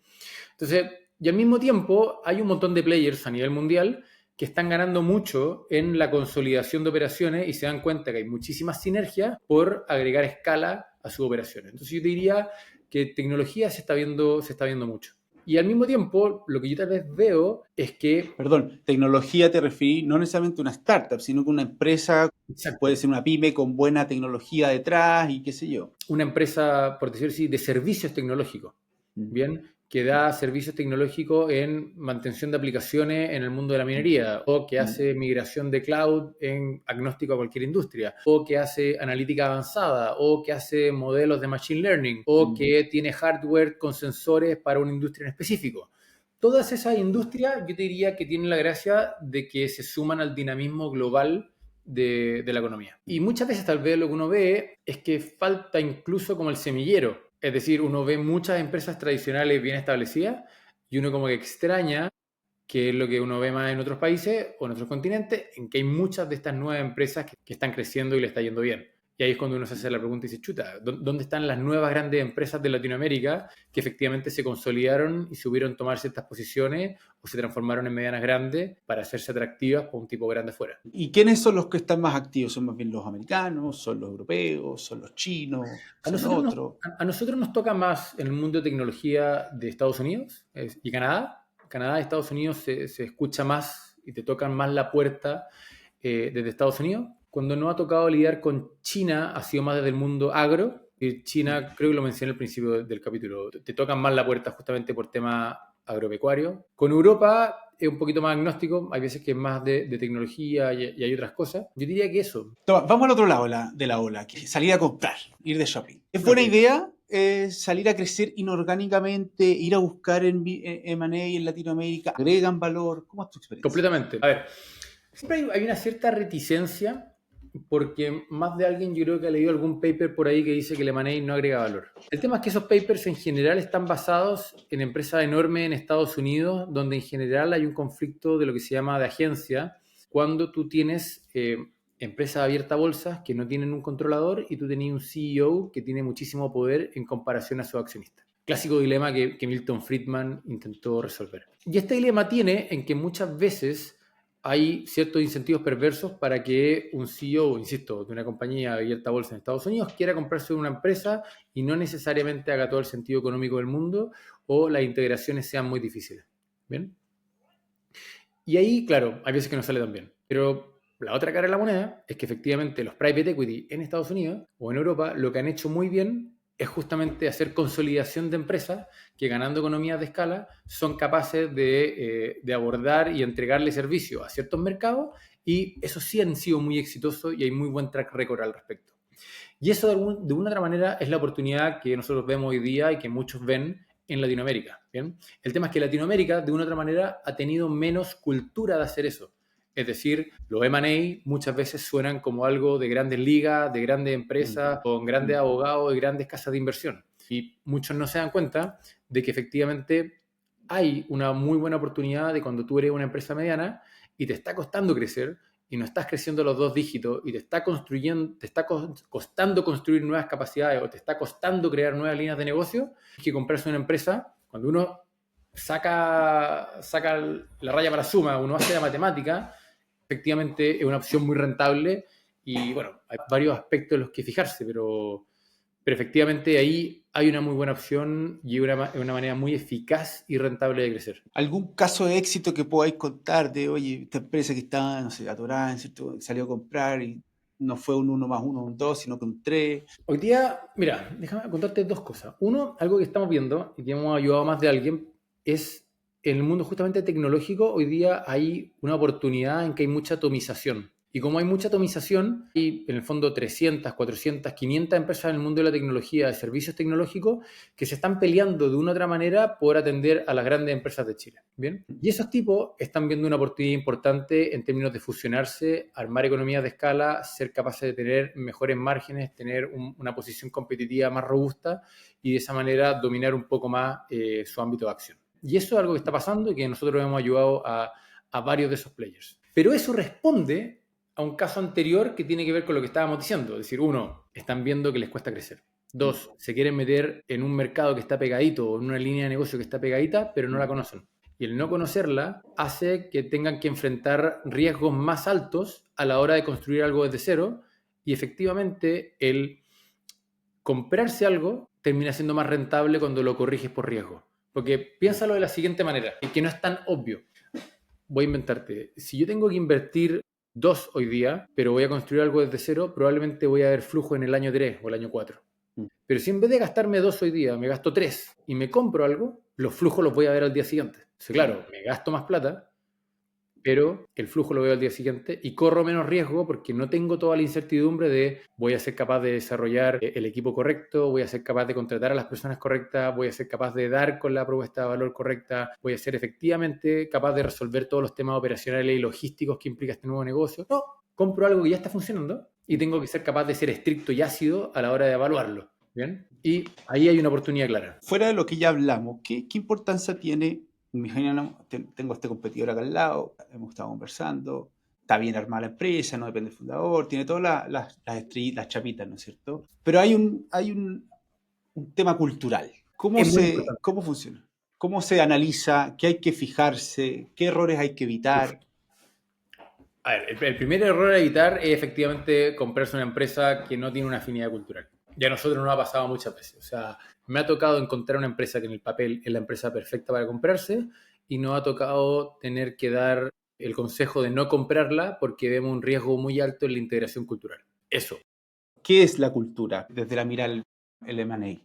Entonces, y al mismo tiempo hay un montón de players a nivel mundial que están ganando mucho en la consolidación de operaciones y se dan cuenta que hay muchísimas sinergias por agregar escala a sus operaciones. Entonces yo diría que tecnología se está viendo mucho. Y al mismo tiempo, lo que yo tal vez veo es que... Perdón, tecnología te referí no necesariamente a una startup, sino que una empresa, puede Exacto. ser una pyme con buena tecnología detrás y qué sé yo. Una empresa, por decirlo así, de servicios tecnológicos, Mm, ¿bien? Que da servicios tecnológicos en mantención de aplicaciones en el mundo de la mm, minería, o que mm, hace migración de cloud en agnóstico a cualquier industria, o que hace analítica avanzada, o que hace modelos de machine learning, o mm. que tiene hardware con sensores para una industria en específico. Todas esas industrias, yo te diría que tienen la gracia de que se suman al dinamismo global de la economía. Y muchas veces tal vez lo que uno ve es que falta incluso como el semillero. Es decir, uno ve muchas empresas tradicionales bien establecidas y uno como que extraña, que es lo que uno ve más en otros países o en otros continentes, en que hay muchas de estas nuevas empresas que están creciendo y le está yendo bien. Y ahí es cuando uno se hace la pregunta y dice, chuta, ¿dónde están las nuevas grandes empresas de Latinoamérica que efectivamente se consolidaron y supieron tomar ciertas posiciones o se transformaron en medianas grandes para hacerse atractivas para un tipo grande fuera? ¿Y quiénes son los que están más activos? ¿Son más bien los americanos? ¿Son los europeos? ¿Son los chinos? A ¿Son nosotros, nos, otros? a nosotros nos toca más en el mundo de tecnología de Estados Unidos y Canadá. Canadá y Estados Unidos se escucha más y te tocan más la puerta desde Estados Unidos. Cuando no ha tocado lidiar con China, ha sido más desde el mundo agro. Y China, creo que lo mencioné al principio del capítulo, te tocan más la puerta justamente por tema agropecuario. Con Europa es un poquito más agnóstico, hay veces que es más de tecnología y hay otras cosas. Yo diría que eso. Toma, vamos al otro lado de la ola, que es salir a comprar, ir de shopping. ¿Es buena Ok. idea salir a crecer inorgánicamente, ir a buscar en M&A en Latinoamérica? ¿Agregan valor? ¿Cómo es tu experiencia? Completamente. A ver, siempre hay una cierta reticencia porque más de alguien yo creo que ha leído algún paper por ahí que dice que el M&A no agrega valor. El tema es que esos papers en general están basados en empresas enormes en Estados Unidos, donde en general hay un conflicto de lo que se llama de agencia, cuando tú tienes empresas abiertas a bolsas que no tienen un controlador y tú tenías un CEO que tiene muchísimo poder en comparación a sus accionistas. Clásico dilema que Milton Friedman intentó resolver. Y este dilema tiene en que muchas veces hay ciertos incentivos perversos para que un CEO, insisto, de una compañía abierta a bolsa en Estados Unidos quiera comprarse una empresa y no necesariamente haga todo el sentido económico del mundo o las integraciones sean muy difíciles. ¿Bien? Y ahí, claro, hay veces que no sale tan bien. Pero la otra cara de la moneda es que efectivamente los private equity en Estados Unidos o en Europa lo que han hecho muy bien es justamente hacer consolidación de empresas que ganando economías de escala son capaces de abordar y entregarle servicio a ciertos mercados y eso sí han sido muy exitosos y hay muy buen track record al respecto. Y eso de una otra manera es la oportunidad que nosotros vemos hoy día y que muchos ven en Latinoamérica. ¿Bien? El tema es que Latinoamérica, de una u otra manera, ha tenido menos cultura de hacer eso. Es decir, los M&A muchas veces suenan como algo de grandes ligas, de grandes Mm, empresas, con grandes mm. abogados y grandes casas de inversión. Y muchos no se dan cuenta de que efectivamente hay una muy buena oportunidad de cuando tú eres una empresa mediana y te está costando crecer y no estás creciendo los 2 dígitos y te está costando construir nuevas capacidades o te está costando crear nuevas líneas de negocio, es que comprarse una empresa, cuando uno saca la raya para la suma, uno hace la matemática, efectivamente es una opción muy rentable y bueno, hay varios aspectos en los que fijarse, pero efectivamente ahí hay una muy buena opción y una manera muy eficaz y rentable de crecer. ¿Algún caso de éxito que podáis contar de, oye, esta empresa que estaba, no sé, atorada, ¿cierto? Salió a comprar y no fue un 1+1, un 2, sino que un 3? Hoy día, mira, déjame contarte 2 cosas. Uno, algo que estamos viendo y que hemos ayudado a más de alguien, es en el mundo justamente tecnológico, hoy día hay una oportunidad en que hay mucha atomización. Y como hay mucha atomización, hay en el fondo 300, 400, 500 empresas en el mundo de la tecnología, de servicios tecnológicos, que se están peleando de una u otra manera por atender a las grandes empresas de Chile. ¿Bien? Y esos tipos están viendo una oportunidad importante en términos de fusionarse, armar economías de escala, ser capaces de tener mejores márgenes, tener una posición competitiva más robusta y de esa manera dominar un poco más su ámbito de acción. Y eso es algo que está pasando y que nosotros hemos ayudado a varios de esos players. Pero eso responde a un caso anterior que tiene que ver con lo que estábamos diciendo. Es decir, uno, están viendo que les cuesta crecer. Dos, se quieren meter en un mercado que está pegadito o en una línea de negocio que está pegadita, pero no la conocen. Y el no conocerla hace que tengan que enfrentar riesgos más altos a la hora de construir algo desde cero y efectivamente el comprarse algo termina siendo más rentable cuando lo corriges por riesgo. Porque piénsalo de la siguiente manera, y que no es tan obvio. Voy a inventarte. Si yo tengo que invertir 2 hoy día, pero voy a construir algo desde cero, probablemente voy a ver flujo en el año 3 o el año 4. Pero si en vez de gastarme 2 hoy día, me gasto 3 y me compro algo, los flujos los voy a ver al día siguiente. Entonces, claro, me gasto más plata, pero el flujo lo veo al día siguiente y corro menos riesgo porque no tengo toda la incertidumbre de voy a ser capaz de desarrollar el equipo correcto, voy a ser capaz de contratar a las personas correctas, voy a ser capaz de dar con la propuesta de valor correcta, voy a ser efectivamente capaz de resolver todos los temas operacionales y logísticos que implica este nuevo negocio. No, compro algo que ya está funcionando y tengo que ser capaz de ser estricto y ácido a la hora de evaluarlo. ¿Bien? Y ahí hay una oportunidad clara. Fuera de lo que ya hablamos, ¿qué importancia tiene? Imagínate, tengo este competidor acá al lado, hemos estado conversando, está bien armada la empresa, no depende del fundador, tiene todas las estrellitas, las chapitas, ¿no es cierto? Pero hay un tema cultural. Es muy importante. ¿Cómo funciona? ¿Cómo se analiza? ¿Qué hay que fijarse? ¿Qué errores hay que Uf. evitar? A ver, el primer error a evitar es efectivamente comprarse una empresa que no tiene una afinidad cultural. Ya a nosotros nos ha pasado muchas veces. O sea, me ha tocado encontrar una empresa que en el papel es la empresa perfecta para comprarse y nos ha tocado tener que dar el consejo de no comprarla porque vemos un riesgo muy alto en la integración cultural. Eso. ¿Qué es la cultura desde la mirada del M&A?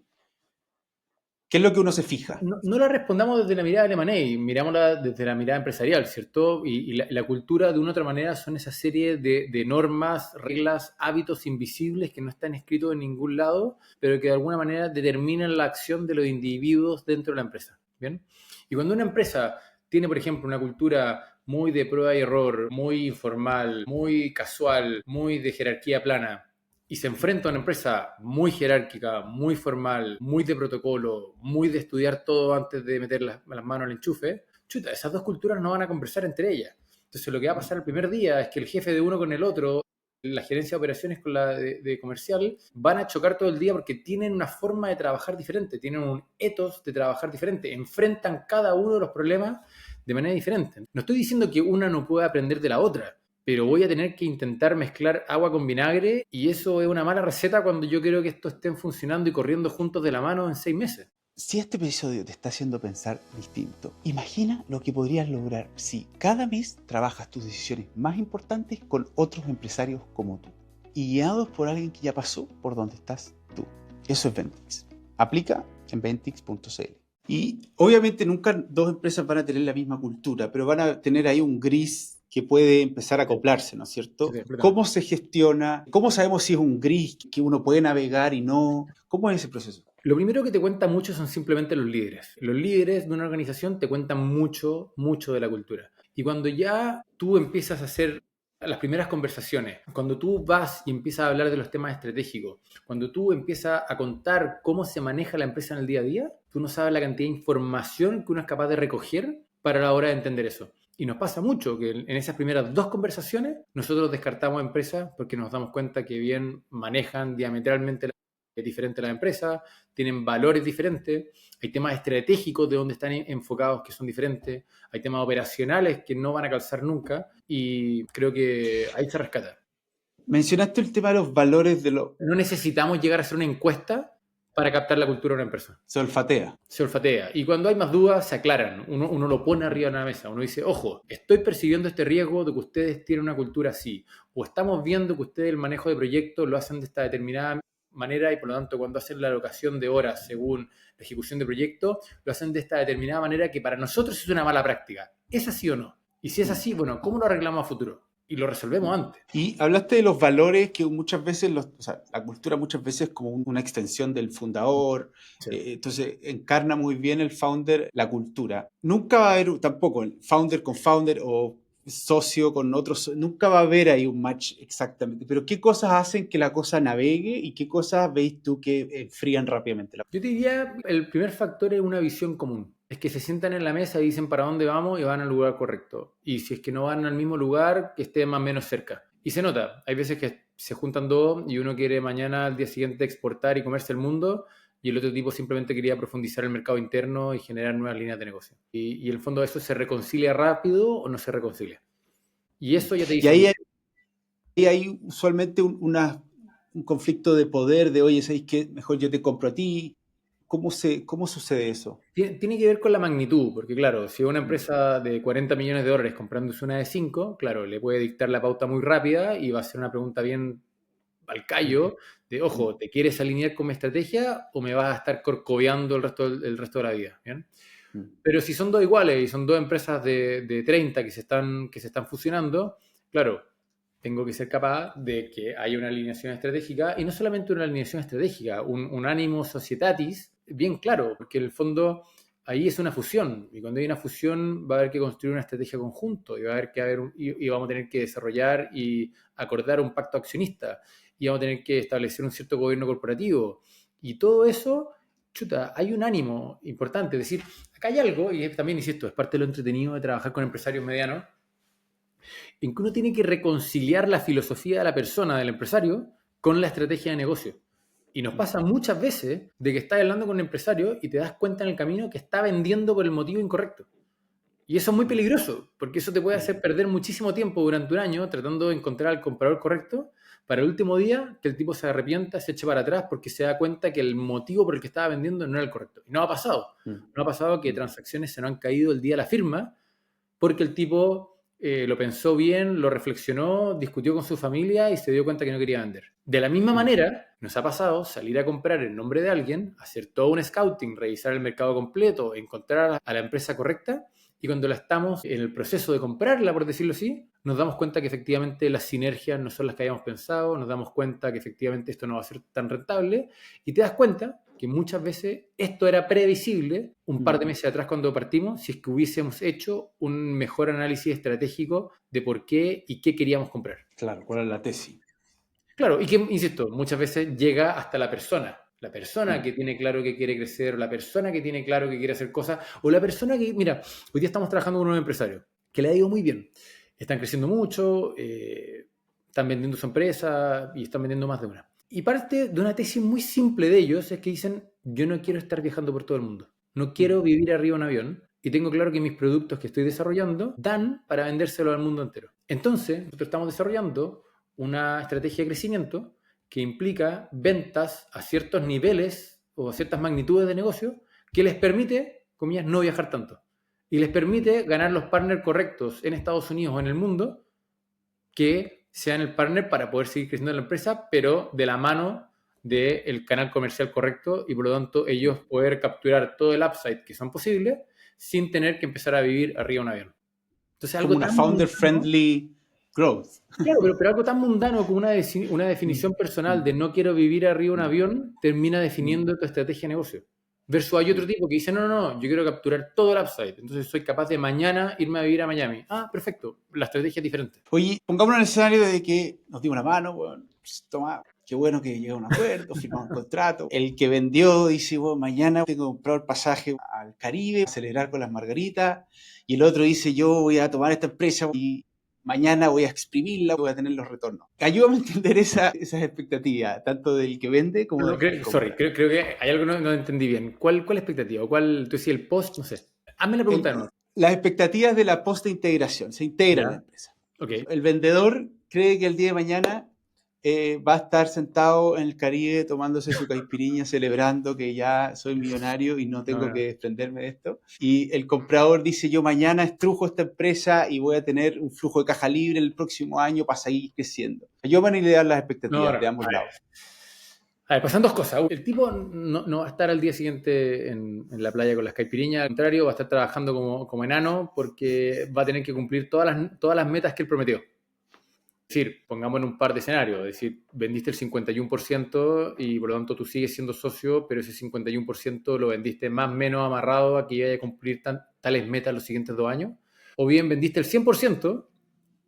¿Qué es lo que uno se fija? No la respondamos desde la mirada de M&A, mirámosla desde la mirada empresarial, ¿cierto? Y la cultura, de una u otra manera, son esa serie de normas, reglas, hábitos invisibles que no están escritos en ningún lado, pero que de alguna manera determinan la acción de los individuos dentro de la empresa, ¿bien? Y cuando una empresa tiene, por ejemplo, una cultura muy de prueba y error, muy informal, muy casual, muy de jerarquía plana, y se enfrenta a una empresa muy jerárquica, muy formal, muy de protocolo, muy de estudiar todo antes de meter las manos al enchufe, chuta, esas dos culturas no van a conversar entre ellas. Entonces lo que va a pasar el primer día es que el jefe de uno con el otro, la gerencia de operaciones con la de comercial, van a chocar todo el día porque tienen una forma de trabajar diferente, tienen un ethos de trabajar diferente, enfrentan cada uno de los problemas de manera diferente. No estoy diciendo que una no pueda aprender de la otra, pero voy a tener que intentar mezclar agua con vinagre y eso es una mala receta cuando yo quiero que esto estén funcionando y corriendo juntos de la mano en 6 meses. Si este episodio te está haciendo pensar distinto, imagina lo que podrías lograr si cada mes trabajas tus decisiones más importantes con otros empresarios como tú y guiados por alguien que ya pasó por donde estás tú. Eso es Ventix. Aplica en ventix.cl. Y obviamente nunca dos empresas van a tener la misma cultura, pero van a tener ahí un gris que puede empezar a acoplarse, ¿no es cierto? Sí, ¿Cómo se gestiona? ¿Cómo sabemos si es un gris que uno puede navegar y no? ¿Cómo es ese proceso? Lo primero que te cuenta mucho son simplemente los líderes. Los líderes de una organización te cuentan mucho, mucho de la cultura. Y cuando ya tú empiezas a hacer las primeras conversaciones, cuando tú vas y empiezas a hablar de los temas estratégicos, cuando tú empiezas a contar cómo se maneja la empresa en el día a día, tú no sabes la cantidad de información que uno es capaz de recoger para la hora de entender eso. Y nos pasa mucho que en esas primeras 2 conversaciones nosotros descartamos empresas porque nos damos cuenta que bien manejan diametralmente diferente las empresas, tienen valores diferentes, hay temas estratégicos de donde están enfocados que son diferentes, hay temas operacionales que no van a calzar nunca y creo que ahí se rescata. Mencionaste el tema de los valores de los... No necesitamos llegar a hacer una encuesta para captar la cultura de una empresa. Se olfatea. Se olfatea. Y cuando hay más dudas, se aclaran. Uno lo pone arriba de la mesa. Uno dice, ojo, estoy percibiendo este riesgo de que ustedes tienen una cultura así. O estamos viendo que ustedes el manejo de proyectos lo hacen de esta determinada manera y por lo tanto cuando hacen la alocación de horas según la ejecución de proyectos, lo hacen de esta determinada manera que para nosotros es una mala práctica. ¿Es así o no? Y si es así, bueno, ¿cómo lo arreglamos a futuro? Y lo resolvemos antes. Y hablaste de los valores que muchas veces, o sea, la cultura muchas veces es como una extensión del fundador, Sí. entonces encarna muy bien el founder la cultura. Nunca va a haber tampoco el founder con founder o socio con otros, nunca va a haber ahí un match exactamente, pero ¿qué cosas hacen que la cosa navegue y qué cosas veis tú que enfrían rápidamente la... Yo te diría, el primer factor es una visión común. Es que se sientan en la mesa y dicen para dónde vamos y van al lugar correcto. Y si es que no van al mismo lugar, que esté más o menos cerca. Y se nota, hay veces que se juntan dos y uno quiere mañana al día siguiente exportar y comerse el mundo y el otro tipo simplemente quería profundizar el mercado interno y generar nuevas líneas de negocio. Y en el fondo eso se reconcilia rápido o no se reconcilia. Y eso ya te Y dice ahí mucho. hay usualmente un conflicto de poder, de oye, ¿sabes qué? Mejor yo te compro a ti. ¿Cómo sucede eso? Tiene que ver con la magnitud, porque claro, si una empresa de 40 millones de dólares comprándose una de 5, claro, le puede dictar la pauta muy rápida y va a ser una pregunta bien al callo de, ojo, ¿te quieres alinear con mi estrategia o me vas a estar corcoveando el resto de la vida? ¿Bien? Pero si son dos iguales y son dos empresas de 30 que se están fusionando, claro, tengo que ser capaz de que haya una alineación estratégica y no solamente una alineación estratégica, un ánimo societatis bien claro, porque en el fondo ahí es una fusión y cuando hay una fusión va a haber que construir una estrategia conjunto y va a haber que y vamos a tener que desarrollar y acordar un pacto accionista y vamos a tener que establecer un cierto gobierno corporativo y todo eso, chuta, hay un ánimo importante, es decir, acá hay algo y también insisto, es parte de lo entretenido de trabajar con empresarios medianos en que uno tiene que reconciliar la filosofía de la persona, del empresario, con la estrategia de negocio. Y nos pasa muchas veces de que estás hablando con un empresario y te das cuenta en el camino que está vendiendo por el motivo incorrecto. Y eso es muy peligroso, porque eso te puede hacer perder muchísimo tiempo durante un año tratando de encontrar al comprador correcto, para el último día que el tipo se arrepienta, se eche para atrás porque se da cuenta que el motivo por el que estaba vendiendo no era el correcto. Y no ha pasado. No ha pasado que transacciones se nos han caído el día de la firma porque el tipo lo pensó bien, lo reflexionó, discutió con su familia y se dio cuenta que no quería vender. De la misma manera, nos ha pasado salir a comprar en nombre de alguien, hacer todo un scouting, revisar el mercado completo, encontrar a la empresa correcta y cuando la estamos en el proceso de comprarla, por decirlo así, nos damos cuenta que efectivamente las sinergias no son las que habíamos pensado, nos damos cuenta que efectivamente esto no va a ser tan rentable y te das cuenta que muchas veces esto era previsible un par de meses atrás cuando partimos, si es que hubiésemos hecho un mejor análisis estratégico de por qué y qué queríamos comprar. Claro, ¿cuál es la tesis? Claro, y que, insisto, muchas veces llega hasta la persona que tiene claro que quiere crecer, la persona que tiene claro que quiere hacer cosas, o la persona que, mira, hoy día estamos trabajando con un empresario que le ha ido muy bien, están creciendo mucho, están vendiendo su empresa y están vendiendo más de una. Y parte de una tesis muy simple de ellos es que dicen, yo no quiero estar viajando por todo el mundo, no quiero vivir arriba de un avión y tengo claro que mis productos que estoy desarrollando dan para vendérselo al mundo entero. Entonces, nosotros estamos desarrollando una estrategia de crecimiento que implica ventas a ciertos niveles o a ciertas magnitudes de negocio que les permite, comillas, no viajar tanto. Y les permite ganar los partners correctos en Estados Unidos o en el mundo que sean el partner para poder seguir creciendo la empresa, pero de la mano del canal comercial correcto y por lo tanto ellos poder capturar todo el upside que son posibles sin tener que empezar a vivir arriba de un avión. Entonces, Como algo una tan mundano, founder-friendly growth. claro, pero algo tan mundano como una definición personal de no quiero vivir arriba de un avión termina definiendo tu estrategia de negocio. Versus hay otro tipo que dice, no, yo quiero capturar todo el upside. Entonces soy capaz de mañana irme a vivir a Miami. Ah, perfecto. La estrategia es diferente. Oye, pongámonos en el escenario de que nos dimos una mano, bueno, toma, qué bueno que llegó a un acuerdo, firmamos un contrato. El que vendió dice, bueno, mañana tengo que comprar el pasaje al Caribe, a celebrar con las margaritas. Y el otro dice, yo voy a tomar esta empresa y mañana voy a exprimirla, voy a tener los retornos. Ayúdame a entender esas expectativas, tanto del que vende como del que compra. Creo que hay algo que no entendí bien. ¿Cuál expectativa? ¿Cuál, tú decías el post? No sé. Hazme la pregunta de nuevo. Las expectativas de la post-integración, se integra en la Ya, empresa. ok. El vendedor cree que el día de mañana va a estar sentado en el Caribe tomándose su caipirinha, celebrando que ya soy millonario y no tengo que desprenderme de esto. Y el comprador dice, yo mañana estrujo esta empresa y voy a tener un flujo de caja libre el próximo año para seguir creciendo. Yo van a idear las expectativas de ambos lados. A ver, pasan dos cosas. El tipo no va a estar al día siguiente en la playa con las caipiriñas. Al contrario, va a estar trabajando como enano porque va a tener que cumplir todas las metas que él prometió. Es decir, pongamos en un par de escenarios, es decir, vendiste el 51% y por lo tanto tú sigues siendo socio, pero ese 51% lo vendiste más o menos amarrado a que iba a cumplir tales metas los siguientes 2 años. O bien vendiste el 100%,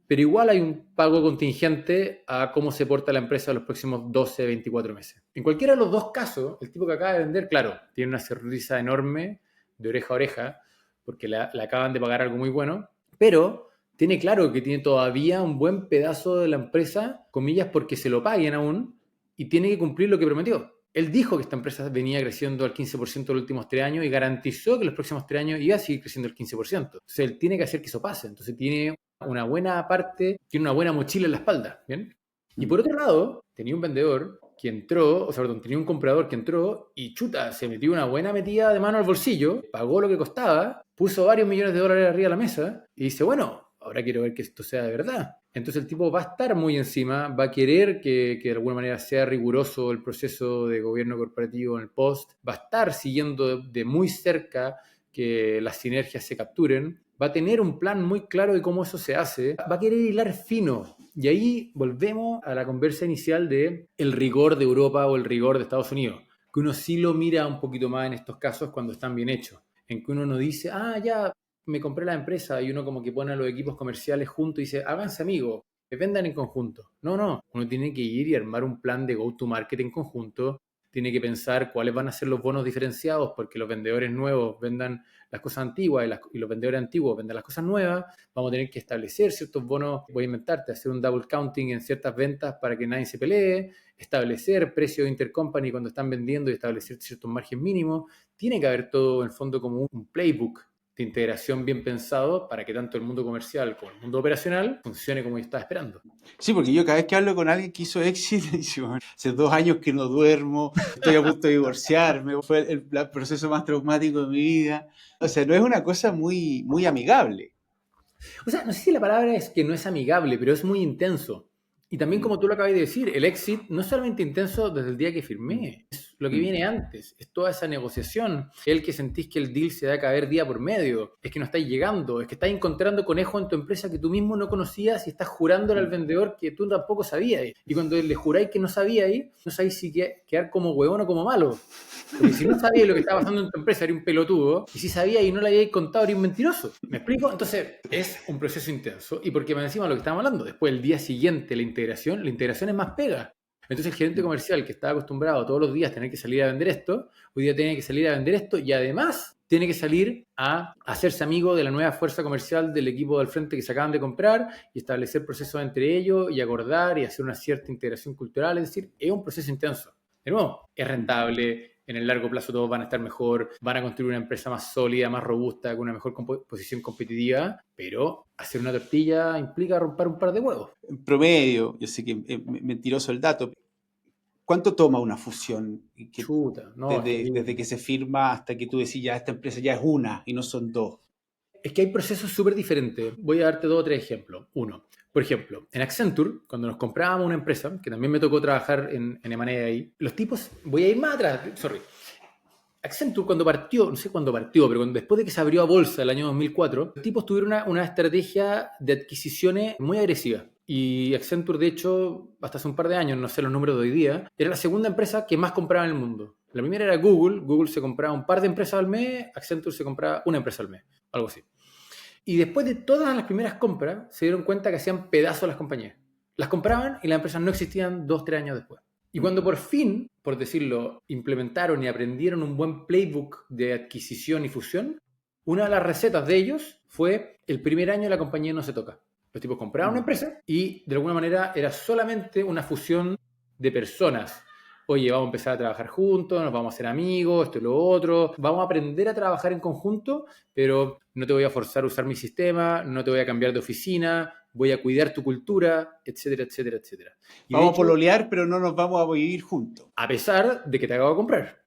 pero igual hay un pago contingente a cómo se porta la empresa en los próximos 12, 24 meses. En cualquiera de los dos casos, el tipo que acaba de vender, claro, tiene una sonrisa enorme de oreja a oreja, porque le acaban de pagar algo muy bueno, pero tiene claro que tiene todavía un buen pedazo de la empresa, comillas, porque se lo paguen aún, y tiene que cumplir lo que prometió. Él dijo que esta empresa venía creciendo al 15% los últimos 3 años y garantizó que los próximos 3 años iba a seguir creciendo al 15%. Entonces él tiene que hacer que eso pase. Entonces tiene una buena parte, tiene una buena mochila en la espalda, ¿bien? Y por otro lado, tenía un vendedor que entró, o sea, perdón, tenía un comprador que entró y chuta, se metió una buena metida de mano al bolsillo, pagó lo que costaba, puso varios millones de dólares arriba de la mesa y dice, bueno, ahora quiero ver que esto sea de verdad. Entonces el tipo va a estar muy encima, va a querer que de alguna manera sea riguroso el proceso de gobierno corporativo en el post, va a estar siguiendo de muy cerca que las sinergias se capturen, va a tener un plan muy claro de cómo eso se hace, va a querer hilar fino. Y ahí volvemos a la conversa inicial de el rigor de Europa o el rigor de Estados Unidos, que uno sí lo mira un poquito más en estos casos cuando están bien hechos, en que uno no dice, ya me compré la empresa y uno como que pone a los equipos comerciales juntos y dice, háganse amigos, que vendan en conjunto. No, uno tiene que ir y armar un plan de go-to-market en conjunto, tiene que pensar cuáles van a ser los bonos diferenciados porque los vendedores nuevos vendan las cosas antiguas y los vendedores antiguos vendan las cosas nuevas. Vamos a tener que establecer ciertos bonos, voy a inventarte, hacer un double counting en ciertas ventas para que nadie se pelee, establecer precios intercompany cuando están vendiendo y establecer ciertos márgenes mínimos. Tiene que haber todo en el fondo como un playbook de integración bien pensado para que tanto el mundo comercial como el mundo operacional funcione como yo estaba esperando. Sí, porque yo cada vez que hablo con alguien que hizo éxito, digo, hace 2 años que no duermo, estoy a punto de divorciarme, fue el proceso más traumático de mi vida. O sea, no es una cosa muy, muy amigable. O sea, no sé si la palabra es que no es amigable, pero es muy intenso. Y también, como tú lo acabas de decir, el exit no es solamente intenso desde el día que firmé, es lo que viene antes, es toda esa negociación, el que sentís que el deal se va a caer día por medio, es que no estáis llegando, es que estás encontrando conejos en tu empresa que tú mismo no conocías y estás jurándole al vendedor que tú tampoco sabías. Y cuando le juráis que no sabíais, no sabéis si quedar como huevón o como malo. Porque si no sabías lo que estaba pasando en tu empresa, era un pelotudo. Y si sabías y no le habíais contado, era un mentiroso. ¿Me explico? Entonces, es un proceso intenso. Y porque me encima lo que estábamos hablando, después el día siguiente, la integración es más pega. Entonces, el gerente comercial que estaba acostumbrado todos los días a tener que salir a vender esto, hoy día tiene que salir a vender esto y además tiene que salir a hacerse amigo de la nueva fuerza comercial del equipo del frente que se acaban de comprar y establecer procesos entre ellos y acordar y hacer una cierta integración cultural. Es decir, es un proceso intenso. De nuevo, es rentable, en el largo plazo todos van a estar mejor, van a construir una empresa más sólida, más robusta, con una mejor posición competitiva, pero hacer una tortilla implica romper un par de huevos. En promedio, yo sé que es mentiroso el dato, ¿cuánto toma una fusión? Chuta, no, Desde que se firma hasta que tú decís, ya esta empresa ya es una y no son dos. es que hay procesos súper diferentes. Voy a darte 2 o 3 ejemplos. Uno, por ejemplo, en Accenture, cuando nos comprábamos una empresa, que también me tocó trabajar en M&A ahí, los tipos, voy a ir más atrás, sorry. Accenture cuando partió, no sé cuándo partió, pero después de que se abrió a bolsa el año 2004, los tipos tuvieron una estrategia de adquisiciones muy agresiva. Y Accenture, de hecho, hasta hace un par de años, no sé los números de hoy día, era la segunda empresa que más compraba en el mundo. La primera era Google. Google se compraba un par de empresas al mes, Accenture se compraba una empresa al mes, algo así. Y después de todas las primeras compras, se dieron cuenta que hacían pedazos las compañías. Las compraban y las empresas no existían 2, 3 años después. Y cuando por fin, por decirlo, implementaron y aprendieron un buen playbook de adquisición y fusión, una de las recetas de ellos fue el primer año la compañía no se toca. Los tipos compraban una empresa y de alguna manera era solamente una fusión de personas. Oye, vamos a empezar a trabajar juntos, nos vamos a hacer amigos, esto y lo otro. Vamos a aprender a trabajar en conjunto, pero no te voy a forzar a usar mi sistema, no te voy a cambiar de oficina, voy a cuidar tu cultura, etcétera, etcétera, etcétera. Y de Vamos a hecho, pololear, pero no nos vamos a vivir juntos. a pesar de que te acabo de comprar.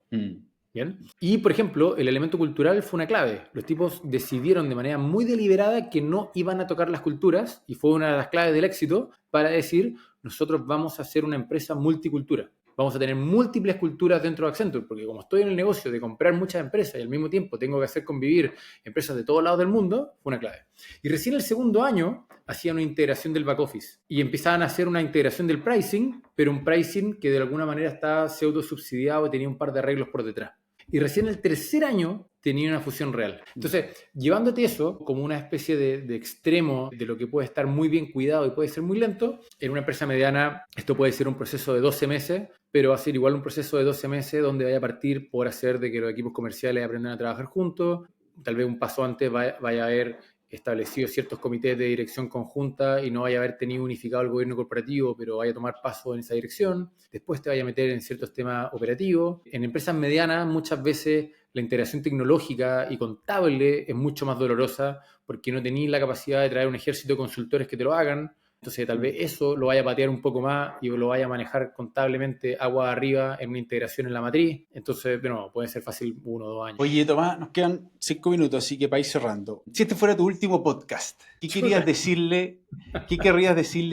¿Bien? Y, por ejemplo, el elemento cultural fue una clave. Los tipos decidieron de manera muy deliberada que no iban a tocar las culturas y fue una de las claves del éxito para decir, nosotros vamos a ser una empresa multicultura. Vamos a tener múltiples culturas dentro de Accenture, porque como estoy en el negocio de comprar muchas empresas y al mismo tiempo tengo que hacer convivir empresas de todos lados del mundo, fue una clave. Y recién el segundo año hacían una integración del back office y empezaban a hacer una integración del pricing, pero un pricing que de alguna manera estaba pseudo subsidiado y tenía un par de arreglos por detrás. Y recién el tercer año tenía una fusión real. Entonces, llevándote eso como una especie de extremo de lo que puede estar muy bien cuidado y puede ser muy lento, en una empresa mediana esto puede ser un proceso de 12 meses, pero va a ser igual un proceso de 12 meses donde vaya a partir por hacer de que los equipos comerciales aprendan a trabajar juntos. Tal vez un paso antes vaya a haber establecido ciertos comités de dirección conjunta y no vaya a haber tenido unificado el gobierno corporativo, pero vaya a tomar paso en esa dirección. Después te vaya a meter en ciertos temas operativos. En empresas medianas muchas veces la integración tecnológica y contable es mucho más dolorosa porque no tenéis la capacidad de traer un ejército de consultores que te lo hagan. Entonces tal vez eso lo vaya a patear un poco más y lo vaya a manejar contablemente agua arriba en una integración en la matriz. Entonces, bueno, puede ser fácil 1 o 2 años. Oye, Tomás, nos quedan 5 minutos, así que para ir cerrando. Si este fuera tu último podcast, ¿qué querrías decirle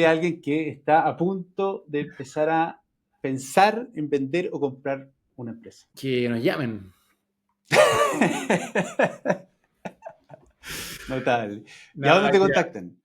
a alguien que está a punto de empezar a pensar en vender o comprar una empresa? Que nos llamen. Notable. ¿Y a No, dónde te mira, contactan?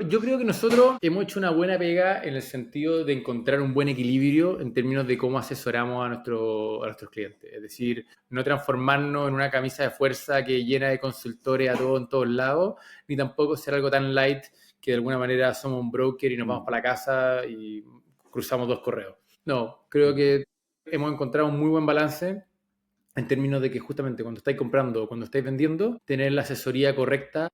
yo creo que nosotros hemos hecho una buena pega en el sentido de encontrar un buen equilibrio en términos de cómo asesoramos a nuestros clientes. Es decir, no transformarnos en una camisa de fuerza que llena de consultores a todos en todos lados, ni tampoco ser algo tan light que de alguna manera somos un broker y nos vamos para la casa y cruzamos 2 correos. No, creo que hemos encontrado un muy buen balance en términos de que justamente cuando estáis comprando o cuando estáis vendiendo, tener la asesoría correcta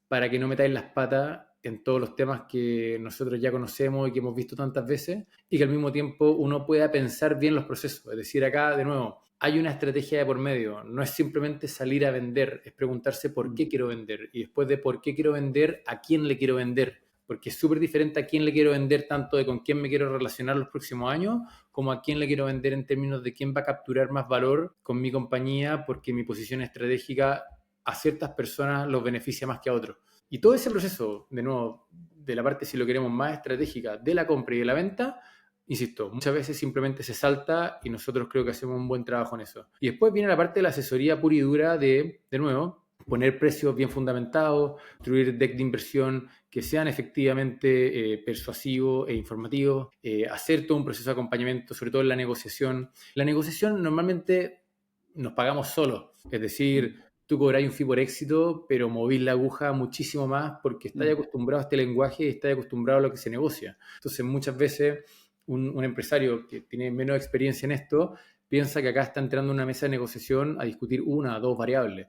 para que no metáis las patas en todos los temas que nosotros ya conocemos y que hemos visto tantas veces y que al mismo tiempo uno pueda pensar bien los procesos. Es decir, acá de nuevo, hay una estrategia de por medio. No es simplemente salir a vender, es preguntarse por qué quiero vender y después de por qué quiero vender, a quién le quiero vender. Porque es súper diferente a quién le quiero vender tanto de con quién me quiero relacionar los próximos años, como a quién le quiero vender en términos de quién va a capturar más valor con mi compañía porque mi posición estratégica a ciertas personas los beneficia más que a otros. Y todo ese proceso, de nuevo, de la parte, si lo queremos, más estratégica de la compra y de la venta, insisto, muchas veces simplemente se salta y nosotros creo que hacemos un buen trabajo en eso. Y después viene la parte de la asesoría pura y dura de nuevo, poner precios bien fundamentados, construir deck de inversión que sean efectivamente persuasivos e informativos, hacer todo un proceso de acompañamiento, sobre todo en la negociación. La negociación normalmente nos pagamos solos, es decir, tú cobráis un fee por éxito, pero movís la aguja muchísimo más porque estáis acostumbrado a este lenguaje y estáis acostumbrado a lo que se negocia. Entonces, muchas veces un empresario que tiene menos experiencia en esto piensa que acá está entrando en una mesa de negociación a discutir 1 o 2 variables.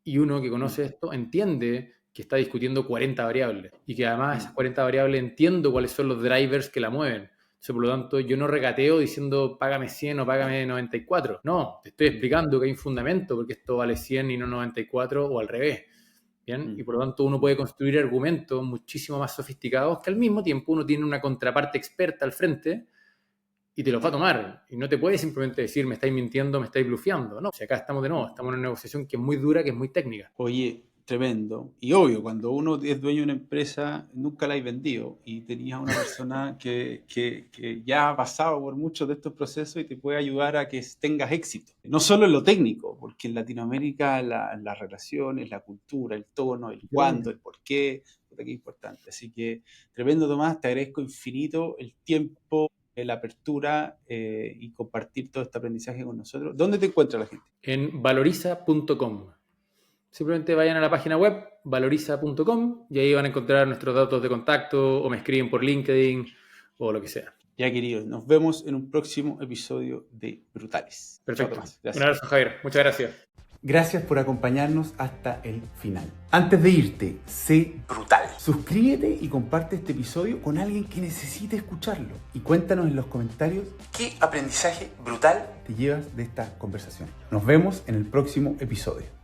Y uno que conoce esto entiende que está discutiendo 40 variables y que además esas 40 variables entiendo cuáles son los drivers que la mueven. Entonces, por lo tanto, yo no regateo diciendo págame 100 o págame 94. No, te estoy explicando que hay un fundamento porque esto vale 100 y no 94 o al revés. ¿Bien? Y por lo tanto uno puede construir argumentos muchísimo más sofisticados que al mismo tiempo uno tiene una contraparte experta al frente y te los va a tomar. Y no te puede simplemente decir me estáis mintiendo, me estáis blufeando. No, si acá estamos de nuevo, estamos en una negociación que es muy dura, que es muy técnica. Oye, tremendo. Y obvio, cuando uno es dueño de una empresa, nunca la hay vendido y tenías una persona que ya ha pasado por muchos de estos procesos y te puede ayudar a que tengas éxito. No solo en lo técnico, porque en Latinoamérica las relaciones, la cultura, el tono, el cuándo, el por qué, puta, que es importante. Así que tremendo, Tomás, te agradezco infinito el tiempo la apertura y compartir todo este aprendizaje con nosotros. ¿Dónde te encuentra la gente? En valoriza.com. Simplemente vayan a la página web, valoriza.com, y ahí van a encontrar nuestros datos de contacto o me escriben por LinkedIn o lo que sea. Ya, queridos, nos vemos en un próximo episodio de Brutales. Perfecto. Chao, Tomás. Gracias. Un abrazo, Javier. Muchas gracias. Gracias por acompañarnos hasta el final. Antes de irte, sé brutal. Suscríbete y comparte este episodio con alguien que necesite escucharlo. Y cuéntanos en los comentarios qué aprendizaje brutal te llevas de esta conversación. Nos vemos en el próximo episodio.